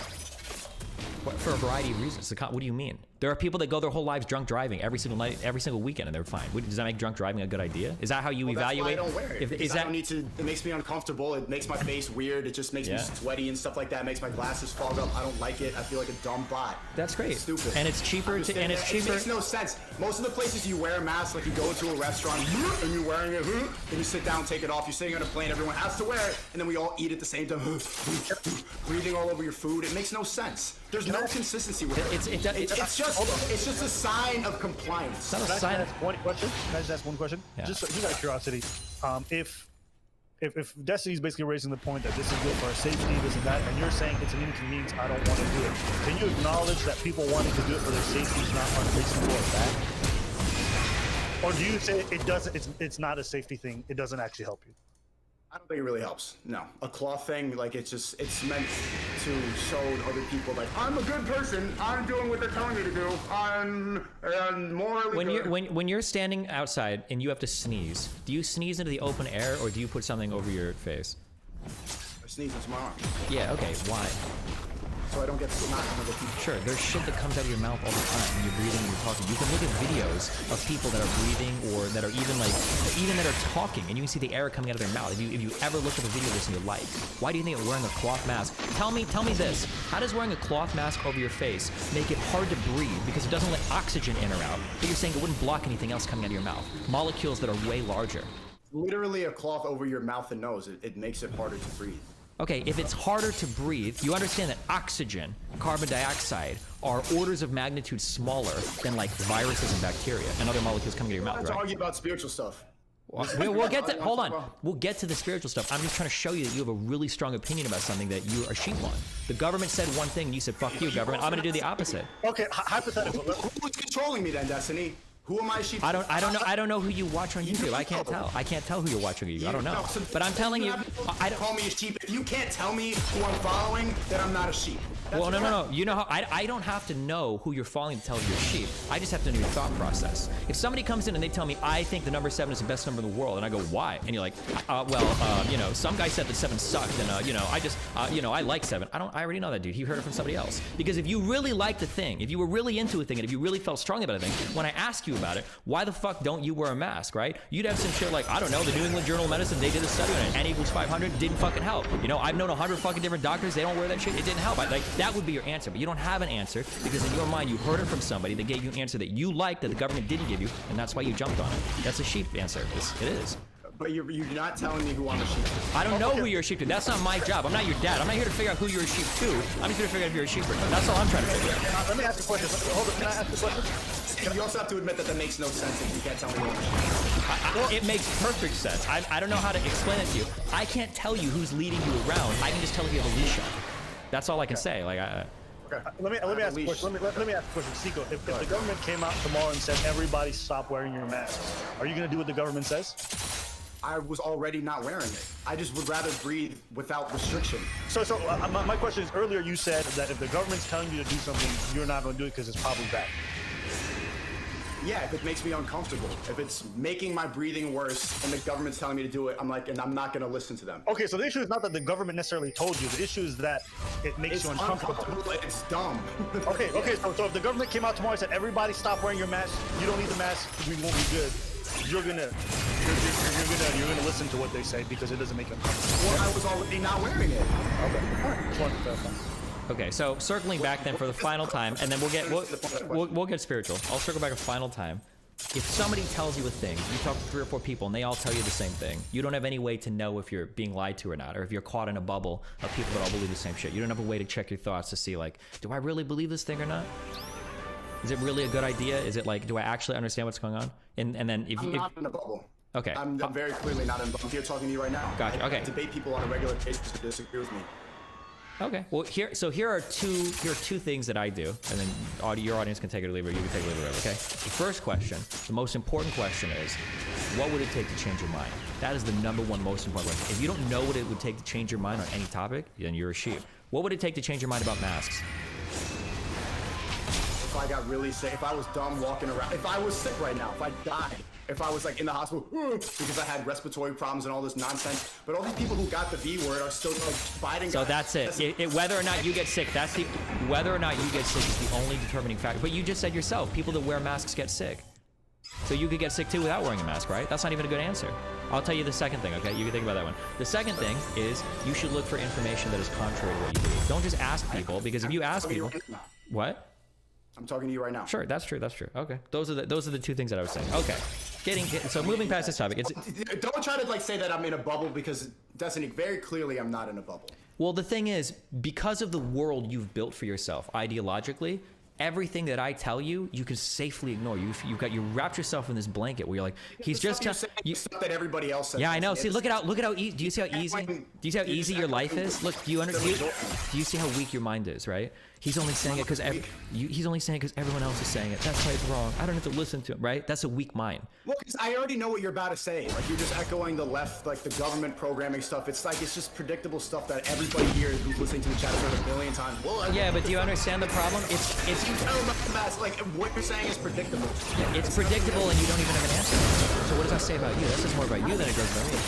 For a variety of reasons. What do you mean? There are people that go their whole lives drunk driving every single night, every single weekend, and they're fine. Does that make drunk driving a good idea? Is that how you evaluate? That's why I don't wear it. I don't need to. It makes me uncomfortable. It makes my face weird. It just makes me sweaty and stuff like that. It makes my glasses fog up. I don't like it. I feel like a dumb bot. That's great. It's stupid. And it's cheaper. It makes no sense. Most of the places you wear a mask, like you go into a restaurant and you're wearing it, and you sit down, take it off. You're sitting on a plane. Everyone has to wear it, and then we all eat at the same time, breathing all over your food. It makes no sense. There's no consistency with it. It's just a sign of compliance. It's not a sign. One question. Can I just ask one question? Yeah. Just out of curiosity, if Destiny's basically raising the point that this is good for our safety, this and that, and you're saying it's an inconvenience, I don't want to do it. Can you acknowledge that people wanting to do it for their safety is not unreasonable or bad? Or do you say it doesn't? It's not a safety thing. It doesn't actually help you. I don't think it really helps. No, a cloth thing, like it's meant to show other people like I'm a good person. I'm doing what they're telling me to do. I'm morally good. When you're standing outside and you have to sneeze, do you sneeze into the open air or do you put something over your face? I sneeze into my arm. Yeah. Okay. Why? So I don't get snot from other people. Sure, there's shit that comes out of your mouth all the time when you're breathing and you're talking. You can look at videos of people that are breathing or that are even that are talking, and you can see the air coming out of their mouth. If you ever looked at a video of this in your life, why do you think that wearing a cloth mask? Tell me this. How does wearing a cloth mask over your face make it hard to breathe because it doesn't let oxygen in or out? But you're saying it wouldn't block anything else coming out of your mouth. Molecules that are way larger. Literally a cloth over your mouth and nose. It makes it harder to breathe. Okay, if it's harder to breathe, you understand that oxygen, carbon dioxide, are orders of magnitude smaller than like viruses and bacteria and other molecules coming out of your mouth, right? Let's argue about spiritual stuff. We'll get to, hold on. We'll get to the spiritual stuff. I'm just trying to show you that you have a really strong opinion about something that you are sheep on. The government said one thing, and you said, fuck you, government. I'm going to do the opposite. Okay, hypothetical. Who's controlling me then, Destiny? Who am I? Sheep? I don't know who you watch on YouTube. I can't tell. I can't tell who you're watching on YouTube. I don't know. But I'm telling you, I don't call me a sheep. If you can't tell me who I'm following, then I'm not a sheep. Well, no. You know how I don't have to know who you're following to tell you're a sheep. I just have to know your thought process. If somebody comes in and they tell me I think the number 7 is the best number in the world, and I go, why? And you're like, some guy said that 7 sucked, and I like 7. I already know that dude. He heard it from somebody else. Because if you really liked the thing, if you were really into a thing, and if you really felt strong about a thing, when I ask you about it, why the fuck don't you wear a mask, right? You'd have some shit like, I don't know, the New England Journal of Medicine, they did a study on it. N equals 500 didn't fucking help. You know, I've known 100 fucking different doctors. They don't wear that shit. It didn't help. That would be your answer. But you don't have an answer because in your mind you heard it from somebody that gave you an answer that you liked that the government didn't give you, and that's why you jumped on it. That's a sheep answer. It is. But you're not telling me who I'm a sheep to. I don't know who you're a sheep to. That's not my job. I'm not your dad. I'm not here to figure out who you're a sheep to. I'm just here to figure out if you're a sheep or not. That's all I'm trying to figure out. Let me ask you a question. Hold on. Can I ask you a question? You also have to admit that makes no sense if you can't tell me who I'm a sheep. It makes perfect sense. I don't know how to explain it to you. I can't tell you who's leading you around. I can just tell if you have a leash on. That's all I can say. Like, Okay. Let me ask a question. Let me ask a question. Seiko, if the government came out tomorrow and said everybody stop wearing your mask, are you gonna do what the government says? I was already not wearing it. I just would rather breathe without restriction. So my question is, earlier you said that if the government's telling you to do something, you're not gonna do it because it's probably bad. Yeah, if it makes me uncomfortable, if it's making my breathing worse and the government's telling me to do it, I'm not gonna listen to them. Okay, so the issue is not that the government necessarily told you. The issue is that it makes you uncomfortable. It's dumb. Okay, so if the government came out tomorrow and said everybody stop wearing your mask, you don't need the mask, we won't be good. You're gonna listen to what they say because it doesn't make you uncomfortable. Well, I was already not wearing it. Okay, all right. Just wanted to clarify. okay, so circling back then for the final time, and then we'll get spiritual. I'll circle back a final time. If somebody tells you a thing, you talk to 3 or 4 people, and they all tell you the same thing. You don't have any way to know if you're being lied to or not, or if you're caught in a bubble of people that all believe the same shit. You don't have a way to check your thoughts to see, like, do I really believe this thing or not? Is it really a good idea? Is it like, do I actually understand what's going on? And then if I'm not in a bubble. Okay. I'm very clearly not in a bubble. I'm here talking to you right now. Gotcha. Okay. I debate people on a regular basis who disagree with me. Okay. Well, here are two things that I do, and then your audience can take it or leave it. You can take it or leave it. Okay. The first question, the most important question is, what would it take to change your mind? That is the number one most important question. If you don't know what it would take to change your mind on any topic, then you're a sheep. What would it take to change your mind about masks? If I got really sick, if I was dumb walking around, if I was sick right now, if I died, if I was like in the hospital because I had respiratory problems and all this nonsense, but all these people who got the V word are still like fighting. So that's it. Whether or not you get sick, whether or not you get sick is the only determining factor. But you just said yourself, people that wear masks get sick. So you could get sick too without wearing a mask, right? That's not even a good answer. I'll tell you the second thing, okay? You can think about that one. The second thing is you should look for information that is contrary to what you believe. Don't just ask people, because if you ask people, what? I'm talking to you right now. Sure, that's true. That's true. Okay, those are the 2 things that I was saying. Okay, so moving past this topic, don't try to like say that I'm in a bubble, because Destiny, very clearly I'm not in a bubble. Well, the thing is, because of the world you've built for yourself ideologically, everything that I tell you, you can safely ignore. You wrapped yourself in this blanket where you're like, he's just stuff that everybody else says. Yeah, I know. See, look at how easy. Do you see how easy your life is? Look, do you see how weak your mind is? Right? He's only saying it because everyone else is saying it. That's why it's wrong. I don't have to listen to him, right? That's a weak mind. Well, because I already know what you're about to say. Like, you're just echoing the left, like the government programming stuff. It's like, it's just predictable stuff that everybody here who's listening to the chat has heard a million times. Well, yeah, but do you understand the problem? It's you tell about the mask, like what you're saying is predictable. It's predictable, and you don't even have an answer. So what does that say about you? That says more about you than it does about me.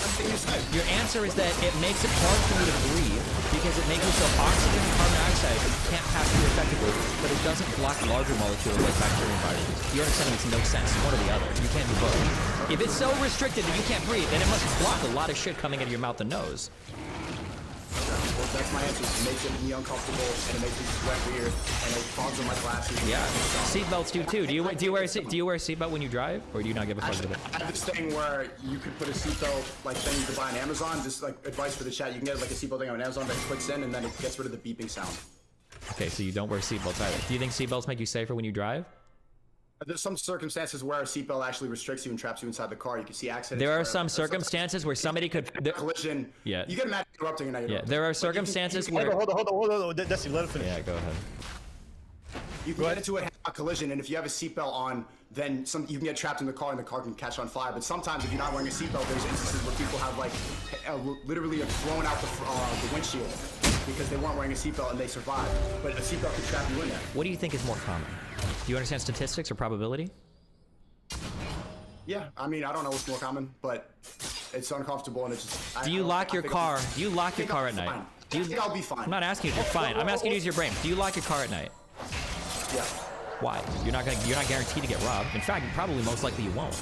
Your answer is that it makes it hard for you to breathe because it makes it so oxygen and carbon dioxide can't pass through effectively, but it doesn't block larger molecules like bacteria and viruses. Your understanding makes no sense. It's one or the other. You can't do both. If it's so restricted that you can't breathe, then it must block a lot of shit coming out of your mouth and nose. Well, that's my answer. It makes me uncomfortable, and it makes me sweat weird, and it fogs on my glasses. Yeah, seatbelts do too. Do you wear a seatbelt when you drive, or do you not give a fuck with it? I have this thing where you could put a seatbelt like thing you could buy on Amazon. Just like advice for the chat, you can get like a seatbelt thing on Amazon that clicks in, and then it gets rid of the beeping sound. Okay, so you don't wear seatbelts either. Do you think seatbelts make you safer when you drive? There's some circumstances where a seatbelt actually restricts you and traps you inside the car. You can see accidents. There are some circumstances where somebody could collision. Yeah. You get mad interrupting and now you're there are circumstances where. Hold on. Destiny, let it finish. Yeah, go ahead. You can get into a collision, and if you have a seatbelt on, then you can get trapped in the car, and the car can catch on fire. But sometimes, if you're not wearing a seatbelt, there's instances where people have like literally thrown out the windshield because they weren't wearing a seatbelt and they survived. But a seatbelt could trap you in there. What do you think is more common? Do you understand statistics or probability? Yeah, I mean, I don't know what's more common, but it's uncomfortable and it's just. Do you lock your car? Do you lock your car at night? I think I'll be fine. I'm not asking you to. Fine. I'm asking you to use your brain. Do you lock your car at night? Yeah. Why? You're not guaranteed to get robbed. In fact, probably most likely you won't.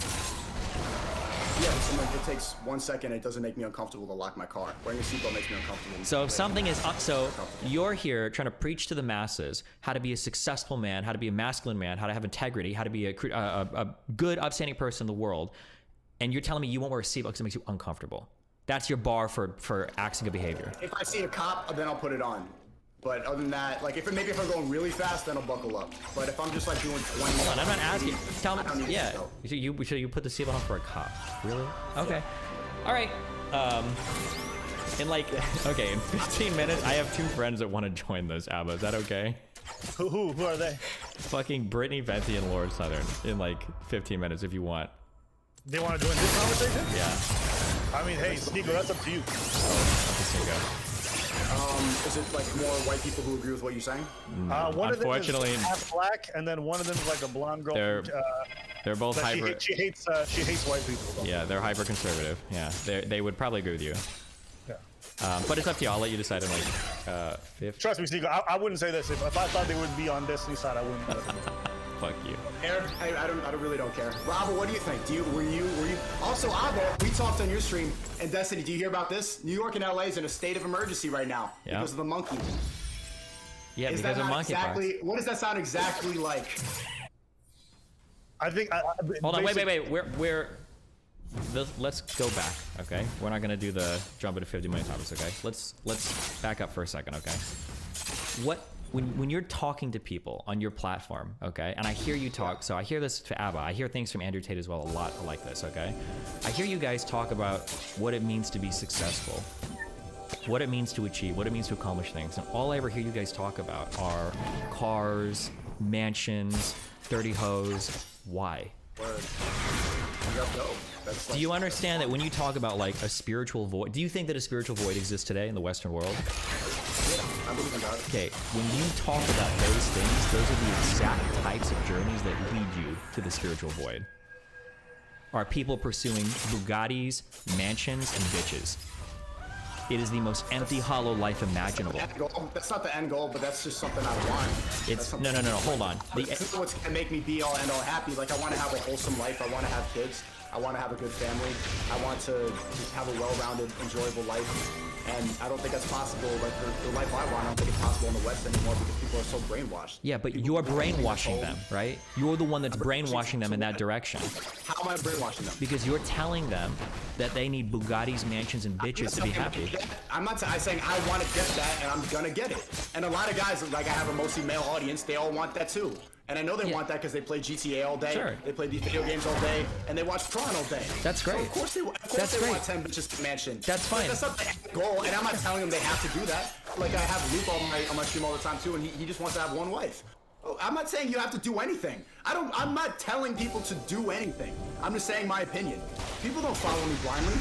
Yeah, but it takes 1 second. It doesn't make me uncomfortable to lock my car. Wearing a seatbelt makes me uncomfortable. So if something is so you're here trying to preach to the masses how to be a successful man, how to be a masculine man, how to have integrity, how to be a good, upstanding person in the world. and you're telling me you won't wear a seatbelt because it makes you uncomfortable. That's your bar for acts of good behavior. If I see a cop, then I'll put it on. But other than that, like maybe if I'm going really fast, then I'll buckle up. But if I'm just like doing 20, Hold on, I'm not asking. Tell me, I don't need yeah. to You put the seatbelt on for a cop? Really? Okay. All right. In 15 minutes, I have 2 friends that want to join this. Abba, is that okay? Who are they? Fucking Brittany Venti and Laura Southern in like 15 minutes if you want. They want to join this conversation? Yeah. I mean, hey, Sneeko, that's up to you. Is it like more white people who agree with what you're saying? One of them Unfortunately, is half black, and then one of them is like a blonde girl. They're both that hyper. she hates white people. So. Yeah, they're hyper conservative. Yeah, they would probably agree with you. Yeah. But it's up to you. I'll let you decide in like 50. Trust me, Sneeko, I wouldn't say this. If I thought they would be on Destiny's side, I wouldn't. Fuck you. Eric, I really don't care. Well, Abba, what do you think? Were you? Also, Abba, we talked on your stream, and Destiny, do you hear about this? New York and LA is in a state of emergency right now because of the monkey. Yeah, Is because that of not monkey exactly? What does that sound exactly like? I think. Hold on, wait. Let's go back, okay? We're not gonna do the jump into 50 million topics, okay? Let's back up for a second, okay? When you're talking to people on your platform, okay, and I hear you talk, so I hear this to Abba, I hear things from Andrew Tate as well, a lot like this, okay? I hear you guys talk about what it means to be successful, what it means to achieve, what it means to accomplish things, and all I ever hear you guys talk about are cars, mansions, dirty hoes. Why? Do you understand that when you talk about like a spiritual void, do you think that a spiritual void exists today in the Western world? I believe in God. Okay, when you talk about those things, those are the exact types of journeys that lead you to the spiritual void. Are people pursuing Bugattis, mansions, and bitches. It is the most empty, hollow life imaginable. That's not the end goal, but that's just something I want. It's no, hold on. This is what's gonna make me be all end all happy. Like I want to have a wholesome life. I want to have kids. I want to have a good family. I want to just have a well-rounded, enjoyable life. And I don't think that's possible. Like the life I want, I don't think it's possible in the West anymore because people are so brainwashed. Yeah, but you're brainwashing them, right? You're the one that's brainwashing them in that direction. How am I brainwashing them? Because you're telling them that they need Bugattis, mansions, and bitches to be happy. I'm saying I want to get that, and I'm gonna get it. And a lot of guys, like I have a mostly male audience, they all want that too. And I know they want that because they play GTA all day, Sure. They play these video games all day, and they watch porn all day. That's great. So of course they want 10 bitches to mansion. That's fine. That's not the goal, and I'm not telling them they have to do that. Like I have Luke on my stream all the time too, and he just wants to have one wife. I'm not saying you have to do anything. I'm not telling people to do anything. I'm just saying my opinion. People don't follow me blindly.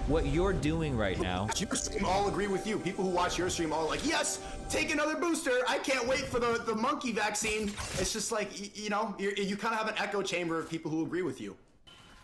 What you're doing right now. Your stream all agree with you. People who watch your stream all like, yes, take another booster. I can't wait for the monkey vaccine. It's just like, you know, you kind of have an echo chamber of people who agree with you.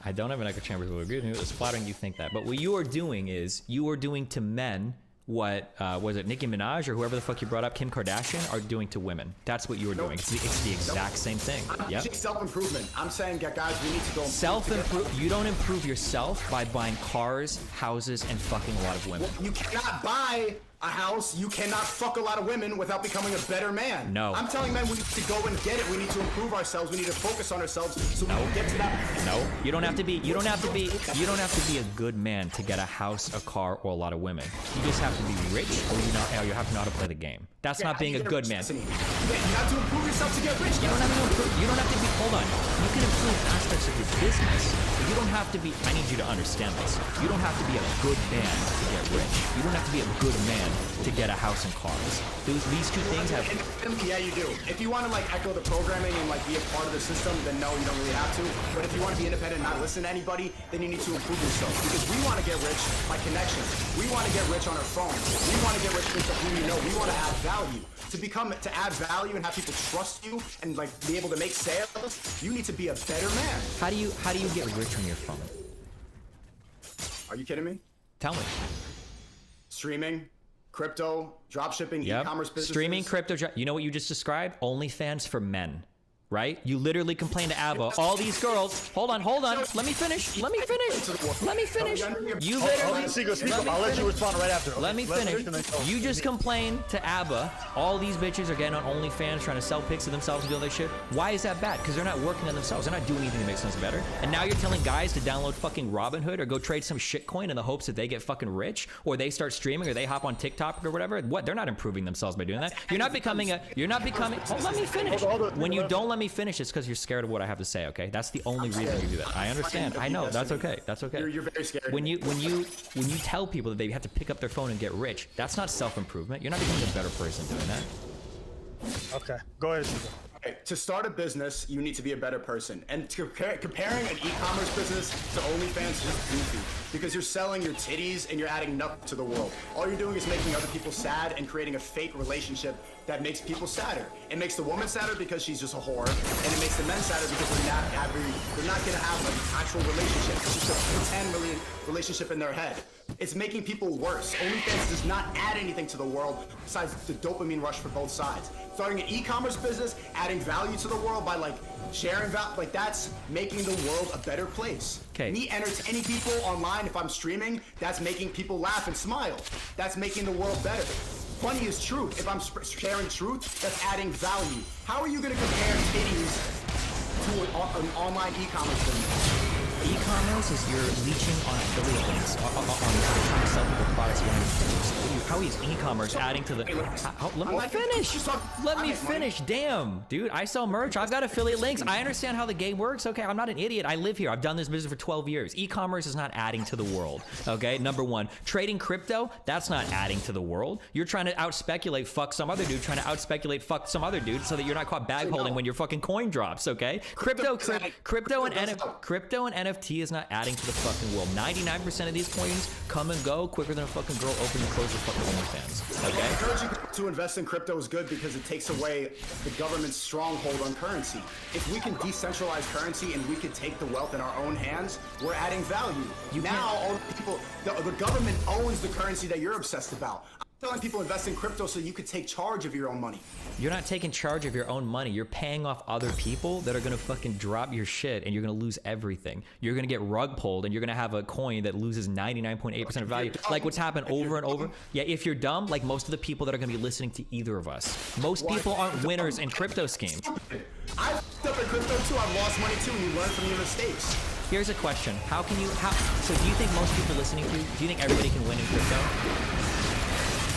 I don't have an echo chamber who agree with me. It's flattering you think that. But what you are doing is you are doing to men what was it Nicki Minaj or whoever the fuck you brought up, Kim Kardashian, are doing to women. That's what you are doing. It's the exact same thing. Yeah. Self-improvement. I'm saying, guys, we need to go. Self-improve. You don't improve yourself by buying cars, houses, and fucking a lot of women. Well, you cannot buy a house. You cannot fuck a lot of women without becoming a better man. No. I'm telling men we need to go and get it. We need to improve ourselves. We need to focus on ourselves so we can get to that. No. You don't have to be a good man to get a house, a car, or a lot of women. You just have to be rich, or you have to know how to play the game. That's not being a good man. You have to improve yourself to get rich. You don't have to be. Hold on. You can improve aspects of your business. But you don't have to be. I need you to understand this. You don't have to be a good man to get rich. You don't have to be a good man to get a house and cars. These two things have. Yeah, you do. If you want to like echo the programming and like be a part of the system, then no, you don't really have to. But if you want to be independent and not listen to anybody, then you need to improve yourself. Because we want to get rich by connections. We want to get rich on our phones. We want to get rich with who we know. We want to add value. To add value and have people trust you and like be able to make sales, you need to be a better man. How do you get rich on your phone? Are you kidding me? Tell me. Streaming, crypto, dropshipping, e-commerce businesses. Streaming, crypto. You know what you just described? OnlyFans for men. right? You literally complain to ABBA. All these girls, hold on. Let me finish. You literally, I'll let you respond right after. let me finish. You just complain to ABBA. All these bitches are getting on OnlyFans trying to sell pics of themselves and do all that shit. Why is that bad? Because they're not working on themselves. They're not doing anything that makes themselves better. And now you're telling guys to download fucking Robinhood or go trade some shitcoin in the hopes that they get fucking rich, or they start streaming, or they hop on TikTok or whatever. What? They're not improving themselves by doing that. You're not becoming. Oh, let me finish. When you don't let me finish, it's because you're scared of what I have to say. Okay, that's the only reason you do that. I understand. I know. That's okay. That's okay. You're very scared. When you tell people that they have to pick up their phone and get rich, that's not self-improvement. You're not becoming a better person doing that. Okay, go ahead. Hugo. Okay, to start a business, you need to be a better person. And comparing an e-commerce business to OnlyFans is just goofy, because you're selling your titties and you're adding nothing to the world. All you're doing is making other people sad and creating a fake relationship that makes people sadder. It makes the woman sadder because she's just a whore, and it makes the men sadder because they're not gonna have an actual relationship. It's just a pretend relationship in their head. It's making people worse. OnlyFans does not add anything to the world besides the dopamine rush for both sides. Starting an e-commerce business, adding value to the world by like sharing value, like that's making the world a better place. Okay. Me entertaining people online, if I'm streaming, that's making people laugh and smile. That's making the world better. Funny is truth. If I'm sharing truth, that's adding value. How are you gonna compare titties to an online e-commerce business? E-commerce is you're leeching on affiliate links on trying to sell people products. How is e-commerce adding to the? Let me finish. Let me finish. Damn, dude, I sell merch. I've got affiliate links. I understand how the game works. Okay, I'm not an idiot. I live here. I've done this business for 12 years. E-commerce is not adding to the world. Okay, number one, trading crypto. That's not adding to the world. You're trying to out-speculate fuck some other dude, trying to out-speculate fuck some other dude, so that you're not caught bag holding when your fucking coin drops. Okay, crypto and NFT is not adding to the fucking world. 99% of these coins come and go quicker than a fucking girl open and close her fucking OnlyFans. Okay? Encouraging people to invest in crypto is good because it takes away the government's stronghold on currency. If we can decentralize currency and we can take the wealth in our own hands, we're adding value. Now, all the people, the government owns the currency that you're obsessed about. I'm telling people invest in crypto so you could take charge of your own money. You're not taking charge of your own money. You're paying off other people that are gonna fucking drop your shit, and you're gonna lose everything. You're gonna get rug pulled, and you're gonna have a coin that loses 99.8% of value. Like what's happened over and over. Yeah, if you're dumb, like most of the people that are gonna be listening to either of us. Most people aren't winners in crypto schemes. I've up in crypto too. I've lost money too, and you learn from your mistakes. Here's a question. So do you think most people listening to you, do you think everybody can win in crypto?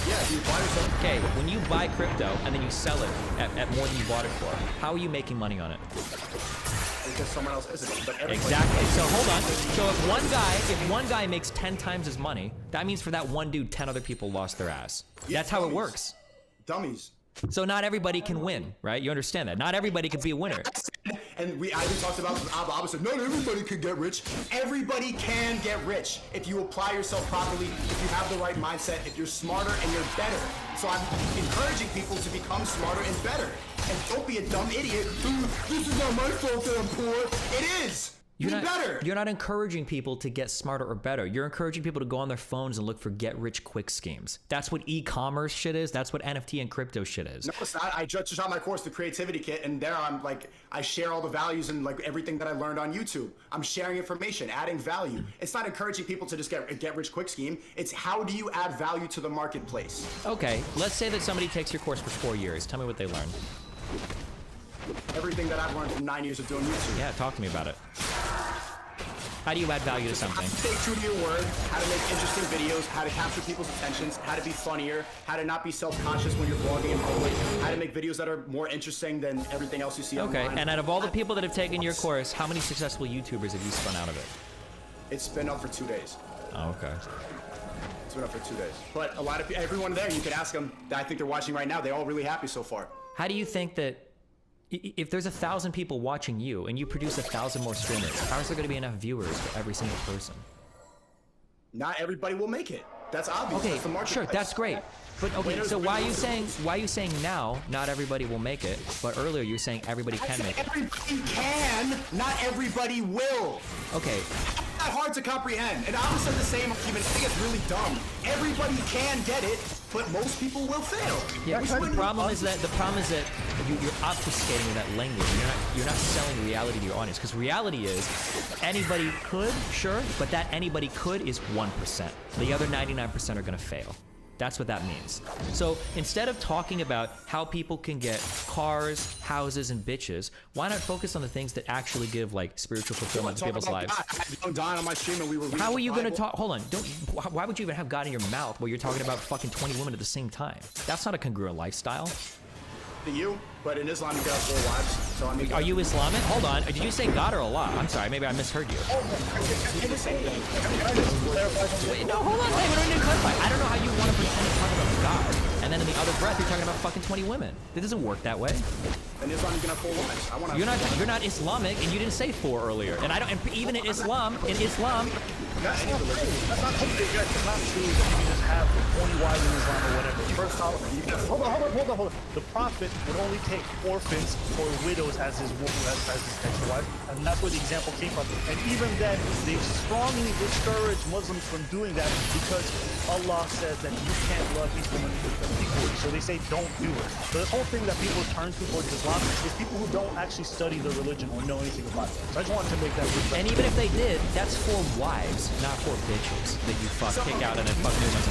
Yeah, you buy yourself. Okay, when you buy crypto and then you sell it at more than you bought it for, how are you making money on it? Because someone else isn't. But exactly. So hold on. So if one guy makes 10 times his money, that means for that one dude, 10 other people lost their ass. Yeah, that's how it works. Dummies. So not everybody can win, right? You understand that? Not everybody can be a winner. And I even talked about Abba said, not everybody can get rich. Everybody can get rich if you apply yourself properly, if you have the right mindset, if you're smarter and you're better. So I'm encouraging people to become smarter and better. And don't be a dumb idiot. This is not my fault that I'm poor. It is. You're not encouraging people to get smarter or better. You're encouraging people to go on their phones and look for get-rich-quick schemes. That's what e-commerce shit is. That's what NFT and crypto shit is. No, it's not. I just shot my course, the Creativity Kit, and there I'm like, I share all the values and like everything that I learned on YouTube. I'm sharing information, adding value. It's not encouraging people to just get-rich-quick scheme. It's how do you add value to the marketplace? Okay, let's say that somebody takes your course for 4 years. Tell me what they learned. Everything that I've learned from 9 years of doing YouTube. Yeah, talk to me about it. How do you add value to something? How to stay true to your word, how to make interesting videos, how to capture people's attentions, how to be funnier, how to not be self-conscious when you're vlogging in public, how to make videos that are more interesting than everything else you see online. Okay, and out of all the people that have taken your course, how many successful YouTubers have you spun out of it? It's been up for 2 days. Oh, okay. It's been up for 2 days. But a lot of people, everyone there, you could ask them, I think they're watching right now, they're all really happy so far. How do you think that if there's 1,000 people watching you and you produce 1,000 more streamers, how is there going to be enough viewers for every single person? Not everybody will make it. That's obvious. Okay, that's the market sure, price. that's great. But okay, so why are you saying now not everybody will make it, but earlier you were saying everybody can make it? Everybody can, not everybody will. Okay. Not hard to comprehend. And I always said the same argument. I think it's really dumb. Everybody can get it, but most people will fail. Yeah, the problem is that you're obfuscating with that language. You're not selling reality to your audience, because reality is anybody could, sure, but that anybody could is 1%. The other 99% are going to fail. That's what that means. So instead of talking about how people can get cars, houses, and bitches, why not focus on the things that actually give like spiritual fulfillment to people's lives? God. I had Young Don on my stream and we were. How are you going to talk? Hold on. Why would you even have God in your mouth while you're talking about fucking 20 women at the same time? That's not a congruent lifestyle. To you, but in Islam you got 4 wives. So I mean, Are you Islamic? Hold on. Did you say God or Allah? I'm sorry. Maybe I misheard you. Wait, no, hold on. Wait, we don't need to clarify. I don't know how you want to pretend to talk about God, and then in the other breath you're talking about fucking 20 women. It doesn't work that way. In Islam you can have 4 wives. I want to. You're not Islamic, and you didn't say 4 earlier. And I don't. And even in Islam, That's not true. That's not true that you can just have 20 wives in Islam or whatever. First off, hold on. The Prophet would only take orphans or widows as his extra wife, and that's where the example came from. And even then, they strongly discourage Muslims from doing that because Allah says that you can't love each woman equally. So they say don't do it. So this whole thing that people turn to towards Islam is people who don't actually study the religion or know anything about it. So I just wanted to make that clear. And even if they did, that's 4 wives, not 4 bitches that you kick out and then fuck new ones.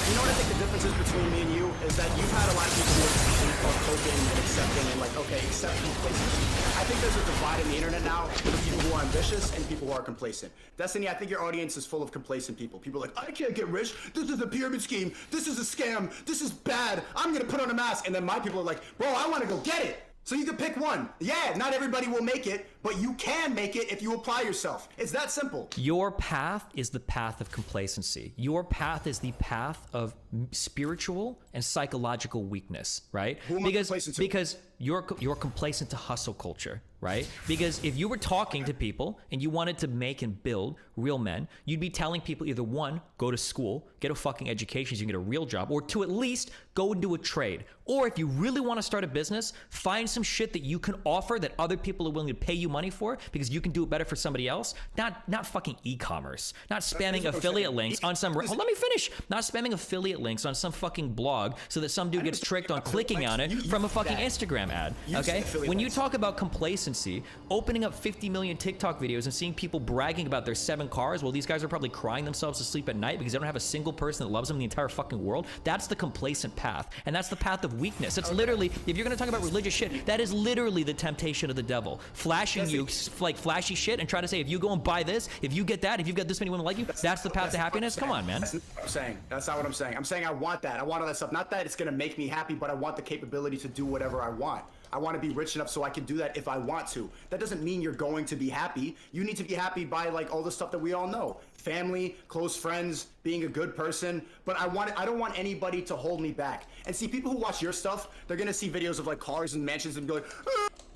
You know what I think the difference is between me and you is that you've had a lot of people who are coping and accepting and like, okay, accepting places. I think there's a divide in the internet now for people who are ambitious and people who are complacent. Destiny, I think your audience is full of complacent people. People are like, I can't get rich. This is a pyramid scheme. This is a scam. This is bad. I'm going to put on a mask. And then my people are like, bro, I want to go get it. So you can pick one. Yeah, not everybody will make it, but you can make it if you apply yourself. It's that simple. Your path is the path of complacency. Your path is the path of spiritual and psychological weakness, right? Who am I complacent to? Because you're complacent to hustle culture, right? Because if you were talking to people and you wanted to make and build real men, you'd be telling people either 1, go to school, get a fucking education so you can get a real job, or 2, at least go and do a trade. Or if you really want to start a business, find some shit that you can offer that other people are willing to pay you money for because you can do it better for somebody else. Not fucking e-commerce. Not spamming affiliate links on some... let me finish. Not spamming affiliate links on some fucking blog so that some dude gets tricked on clicking on it from a fucking Instagram ad. Okay? When you talk about complacency, opening up 50 million TikTok videos and seeing people bragging about their 7 cars, well, these guys are probably crying themselves to sleep at night because they don't have a single person that loves them in the entire fucking world. That's the complacent path. And that's the path of weakness. It's literally, if you're going to talk about religious shit, that is literally the temptation of the devil. Flashing you like flashy shit and try to say, if you go and buy this, if you get that, if you've got this many women like you, that's the path to happiness. Come on, man. That's not what I'm saying. That's not what I'm saying. I'm saying I want that. I want all that stuff. Not that it's going to make me happy, but I want the capability to do whatever I want. I want to be rich enough so I can do that if I want to. That doesn't mean you're going to be happy. You need to be happy by like all the stuff that we all know. Family, close friends, being a good person. But I don't want anybody to hold me back. And see, people who watch your stuff, they're going to see videos of like cars and mansions and be like,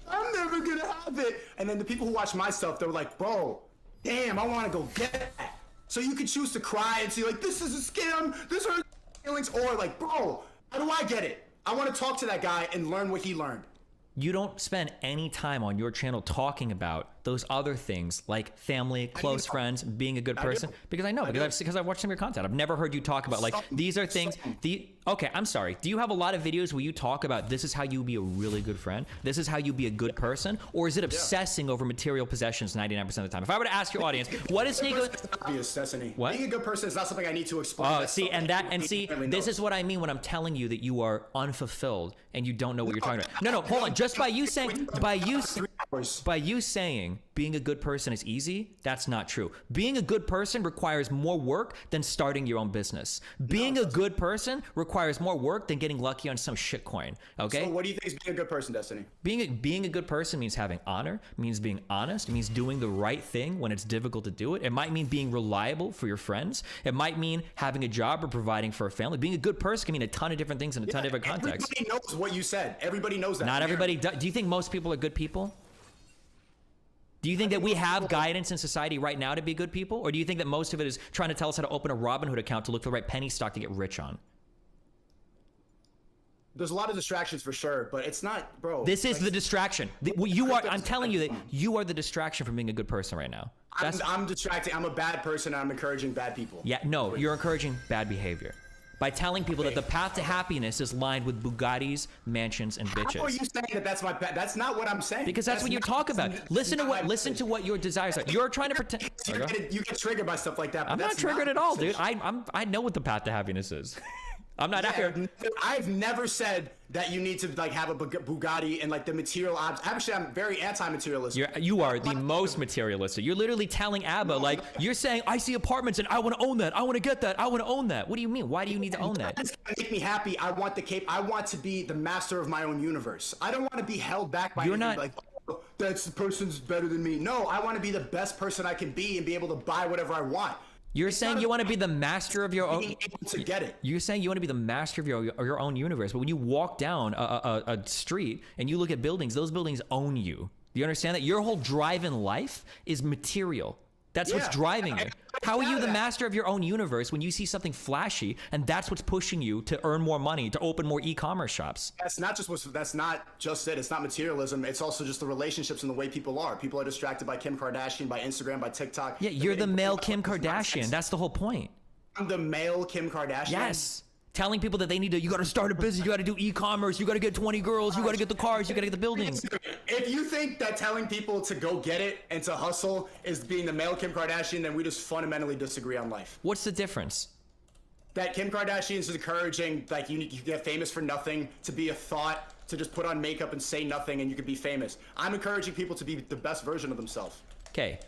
I'm never going to have it. And then the people who watch my stuff, they're like, bro, damn, I want to go get that. So you can choose to cry and see like, this is a scam. This hurts feelings. Or like, bro, how do I get it? I want to talk to that guy and learn what he learned. You don't spend any time on your channel talking about those other things like family, close friends, being a good person. Because I know, because I've watched some of your content. I've never heard you talk about like, these are things, okay, I'm sorry. Do you have a lot of videos where you talk about this is how you be a really good friend? This is how you be a good person? Or is it obsessing over material possessions 99% of the time? If I were to ask your audience, what is Nico? What? Being a good person is not something I need to explain. Oh, see, this is what I mean when I'm telling you that you are unfulfilled and you don't know what you're talking about. No, hold on. Just by you saying, being a good person is easy, that's not true. Being a good person requires more work than starting your own business. Being a good person requires more work than getting lucky on some shit coin. Okay? So what do you think is being a good person, Destiny? Being a good person means having honor, means being honest, it means doing the right thing when it's difficult to do it. It might mean being reliable for your friends. It might mean having a job or providing for a family. Being a good person can mean a ton of different things in a ton of different contexts. Everybody knows what you said. Everybody knows that. Not everybody does. Do you think most people are good people? Do you think that we have guidance in society right now to be good people? Or do you think that most of it is trying to tell us how to open a Robinhood account to look for the right penny stock to get rich on? There's a lot of distractions for sure, but it's not, bro. This is the distraction. I'm telling you that you are the distraction from being a good person right now. I'm distracting. I'm a bad person and I'm encouraging bad people. Yeah, no, you're encouraging bad behavior. by telling people that the path to happiness is lined with Bugattis, mansions, and bitches. How are you saying that that's my path? That's not what I'm saying. Because that's what you talk about. Listen to what your desires are. You're trying to pretend. You get triggered by stuff like that. But I'm not triggered at all, dude. I know what the path to happiness is. I'm not out here. I've never said that you need to like have a Bugatti and like the material objects. Actually, I'm very anti-materialistic. You are the most materialistic. You're literally telling ABBA, like, you're saying, I see apartments and I want to own that. I want to get that. I want to own that. What do you mean? Why do you need to own that? It's gonna make me happy. I want I want to be the master of my own universe. I don't want to be held back by anything like, oh, that's the person's better than me. No, I want to be the best person I can be and be able to buy whatever I want. You're saying you want to be the master of your own. Being able to get it. You're saying you want to be the master of your own universe, but when you walk down a street and you look at buildings, those buildings own you. Do you understand that your whole drive in life is material? That's what's driving you. How are you the master of your own universe when you see something flashy and that's what's pushing you to earn more money, to open more e-commerce shops? That's not just it. It's not materialism. It's also just the relationships and the way people are. People are distracted by Kim Kardashian, by Instagram, by TikTok. Yeah, you're the male Kim Kardashian. That's the whole point. I'm the male Kim Kardashian? Yes. Telling people that you got to start a business, you got to do e-commerce, you got to get 20 girls, you got to get the cars, you got to get the buildings. If you think that telling people to go get it and to hustle is being the male Kim Kardashian, then we just fundamentally disagree on life. What's the difference? That Kim Kardashian is encouraging, like, you get famous for nothing, to be a thought, to just put on makeup and say nothing and you could be famous. I'm encouraging people to be the best version of themselves. Okay,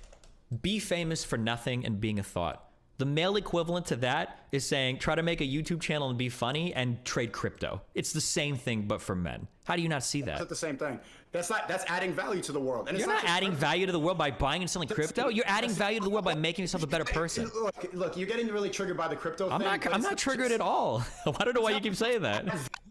be famous for nothing and being a thought. The male equivalent to that is saying, try to make a YouTube channel and be funny and trade crypto. It's the same thing, but for men. How do you not see that? That's not the same thing. That's adding value to the world. And you're not adding value to the world by buying and selling crypto. You're adding value to the world by making yourself a better person. Look, you're getting really triggered by the crypto thing. I'm not triggered at all. I don't know why you keep saying that.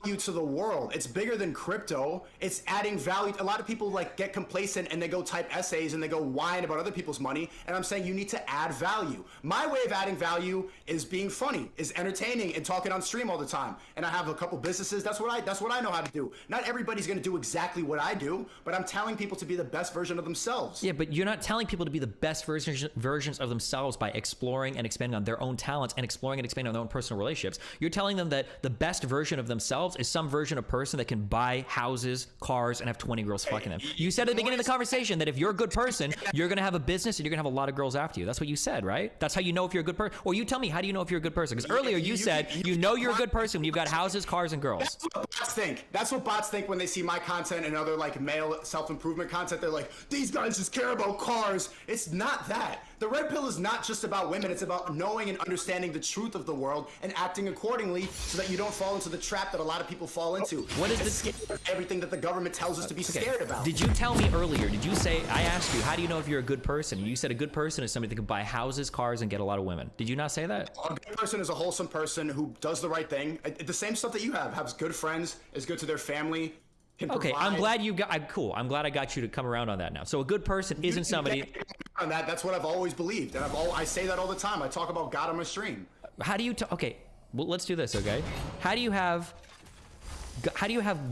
Value to the world. It's bigger than crypto. It's adding value. A lot of people like get complacent and they go type essays and they go whine about other people's money. And I'm saying you need to add value. My way of adding value is being funny, is entertaining, and talking on stream all the time. And I have a couple businesses. That's what I know how to do. Not everybody's gonna do exactly what I do, but I'm telling people to be the best version of themselves. Yeah, but you're not telling people to be the best versions of themselves by exploring and expanding on their own talents and exploring and expanding on their own personal relationships. You're telling them that the best version of themselves is some version of person that can buy houses, cars, and have 20 girls fucking them. You said at the beginning of the conversation that if you're a good person, you're gonna have a business and you're gonna have a lot of girls after you. That's what you said, right? That's how you know if you're a good person. Or you tell me, how do you know if you're a good person? Because earlier you said you know you're a good person when you've got houses, cars, and girls. That's what bots think. That's what bots think when they see my content and other like male self-improvement content. They're like, these guys just care about cars. It's not that. The red pill is not just about women. It's about knowing and understanding the truth of the world and acting accordingly so that you don't fall into the trap that a lot of people fall into. What is everything that the government tells us to be scared about? Did you tell me earlier, did you say, I asked you, how do you know if you're a good person? You said a good person is somebody that can buy houses, cars, and get a lot of women. Did you not say that? A good person is a wholesome person who does the right thing. The same stuff that you have. Has good friends, is good to their family. Okay, I'm glad you got. Cool. I'm glad I got you to come around on that now. So a good person isn't somebody. On that, that's what I've always believed, and I say that all the time. I talk about God on my stream. How do you? Okay, well, let's do this. Okay, how do you have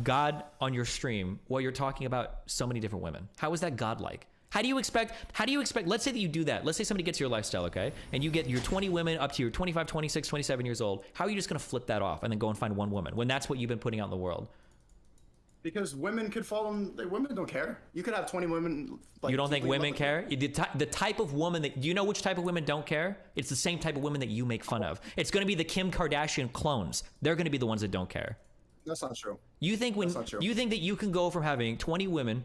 God on your stream while you're talking about so many different women? How is that God-like? How do you expect, let's say that you do that. Let's say somebody gets your lifestyle, okay? And you get your 20 women up to your 25, 26, 27 years old. How are you just going to flip that off and then go and find one woman when that's what you've been putting out in the world? Because women could fall in, women don't care. You could have 20 women. Like, you don't think women care? The type of woman that, do you know which type of women don't care? It's the same type of women that you make fun of. It's going to be the Kim Kardashian clones. They're going to be the ones that don't care. That's not true. You think that you can go from having 20 women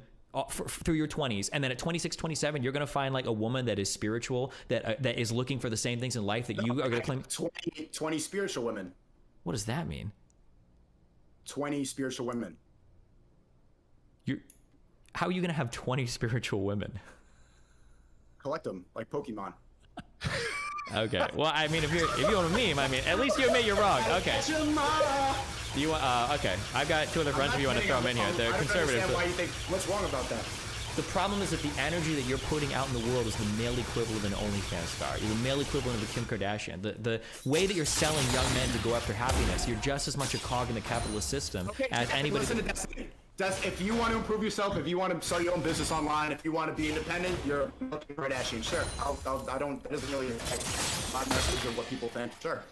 through your 20s, and then at 26, 27, you're going to find like a woman that is spiritual, that is looking for the same things in life that you are going to claim? 20 spiritual women. What does that mean? 20 spiritual women. How are you going to have 20 spiritual women? Collect them, like Pokemon. Okay. Well, I mean, if you want a meme, I mean, at least you admit you're wrong. Okay. Do you want? Okay. I've got two other friends if you want to throw them in here. They're conservative. Why you think? What's wrong about that? The problem is that the energy that you're putting out in the world is the male equivalent of an OnlyFans star. You're the male equivalent of a Kim Kardashian. The way that you're selling young men to go after happiness, you're just as much a cog in the capitalist system as anybody. Listen to Destiny. If you want to improve yourself, if you want to start your own business online, if you want to be independent, you're a Kardashian. Sure. It doesn't really affect my message or what people think. Sure.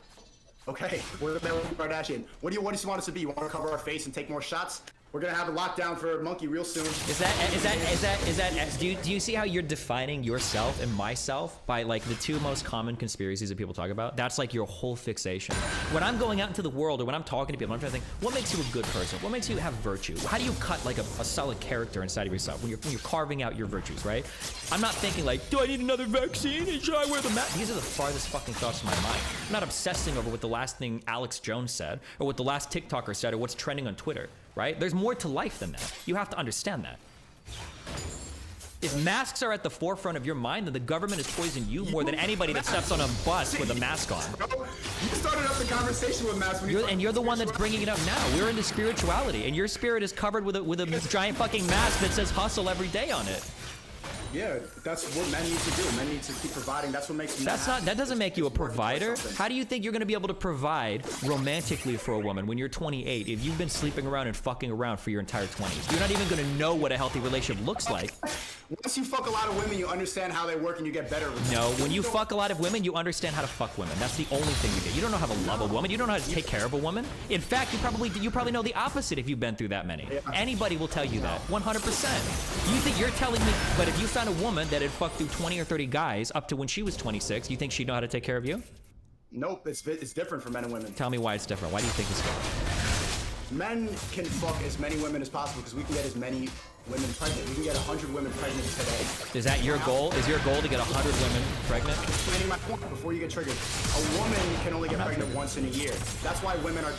Okay, we're the Kardashian. What do you want us to be? You want to cover our face and take more shots? We're gonna have a lockdown for Monkey real soon. Do you see how you're defining yourself and myself by like the two most common conspiracies that people talk about? That's like your whole fixation. When I'm going out into the world or when I'm talking to people, I'm trying to think, what makes you a good person? What makes you have virtue? How do you cut like a solid character inside of yourself when you're carving out your virtues, right? I'm not thinking like, do I need another vaccine? Should I wear the mask? These are the farthest fucking thoughts in my mind. I'm not obsessing over what the last thing Alex Jones said or what the last TikToker said or what's trending on Twitter. Right? There's more to life than that. You have to understand that. If masks are at the forefront of your mind, then the government has poisoned you more than anybody that steps on a bus with a mask on. You started up the conversation with masks. And you're the one that's bringing it up now. We're into spirituality, and your spirit is covered with a giant fucking mask that says hustle every day on it. Yeah, that's what men need to do. Men need to keep providing. That's what makes men happy. That doesn't make you a provider. How do you think you're going to be able to provide romantically for a woman when you're 28 if you've been sleeping around and fucking around for your entire 20s? You're not even going to know what a healthy relationship looks like. Once you fuck a lot of women, you understand how they work and you get better with them. No, when you fuck a lot of women, you understand how to fuck women. That's the only thing you get. You don't know how to love a woman. You don't know how to take care of a woman. In fact, you probably know the opposite if you've been through that many. Anybody will tell you that, 100%. You think you're telling me, but if you found a woman that had fucked through 20 or 30 guys up to when she was 26, you think she'd know how to take care of you? Nope, it's different for men and women. Tell me why it's different. Why do you think it's different? Men can fuck as many women as possible because we can get as many women pregnant. We can get 100 women pregnant today. Is that your goal? Is your goal to get 100 women pregnant? Explaining my point before you get triggered. A woman can only get pregnant once in a year. That's why women are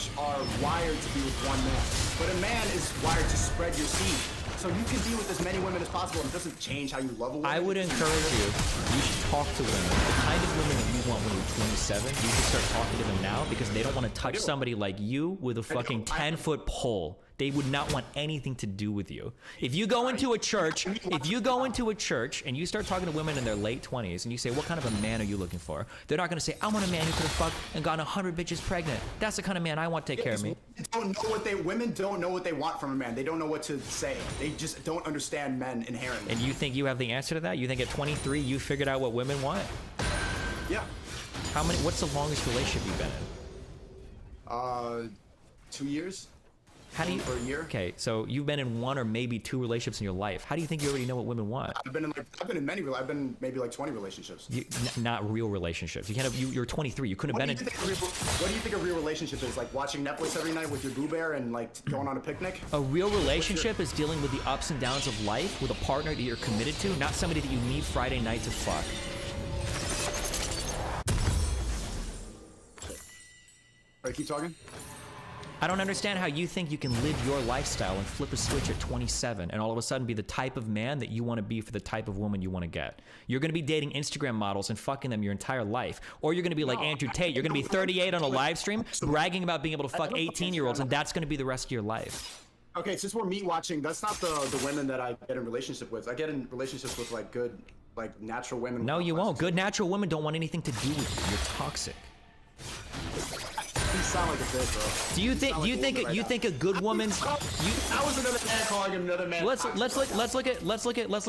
wired to be with one man. But a man is wired to spread your seed. So you can be with as many women as possible, and it doesn't change how you love a woman. I would encourage you should talk to women. The kind of women that you want when you're 27, you should start talking to them now because they don't want to touch somebody like you with a fucking 10-foot pole. They would not want anything to do with you. If you go into a church, and you start talking to women in their late 20s and you say, what kind of a man are you looking for? They're not going to say, I want a man who could have fucked and gotten 100 bitches pregnant. That's the kind of man I want to take care of me. Women don't know what they want from a man. They don't know what to say. They just don't understand men inherently. And you think you have the answer to that? You think at 23 you figured out what women want? Yeah. What's the longest relationship you've been in? 2 years. How do you? For a year. Okay, so you've been in one or maybe two relationships in your life. How do you think you already know what women want? I've been in many. I've been maybe like 20 relationships. Not real relationships. You can't have. You're 23. You couldn't have been in. What do you think a real relationship is? Like watching Netflix every night with your boo bear and like going on a picnic? A real relationship is dealing with the ups and downs of life with a partner that you're committed to, not somebody that you meet Friday night to fuck. All right, keep talking. I don't understand how you think you can live your lifestyle and flip a switch at 27 and all of a sudden be the type of man that you want to be for the type of woman you want to get. You're going to be dating Instagram models and fucking them your entire life. Or you're going to be like Andrew Tate. You're going to be 38 on a live stream bragging about being able to fuck 18-year-olds, and that's going to be the rest of your life. Okay, since we're meat watching, that's not the women that I get in relationship with. I get in relationships with like good, like natural women. No, you won't. Good natural women don't want anything to do with you. You're toxic. You sound like a bitch, bro. Do you think a good woman's? That was another man calling another man. Let's look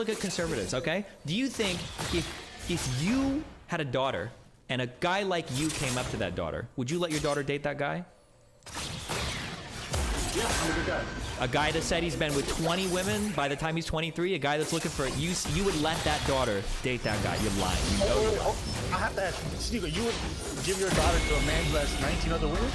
at conservatives, okay? Do you think if you had a daughter and a guy like you came up to that daughter, would you let your daughter date that guy? Yeah, I'm a good guy. A guy that said he's been with 20 women by the time he's 23, a guy that's looking for you would let that daughter date that guy. You're lying. You know you're lying. I have to ask, Sneaker, you would give your daughter to a man who has 19 other women?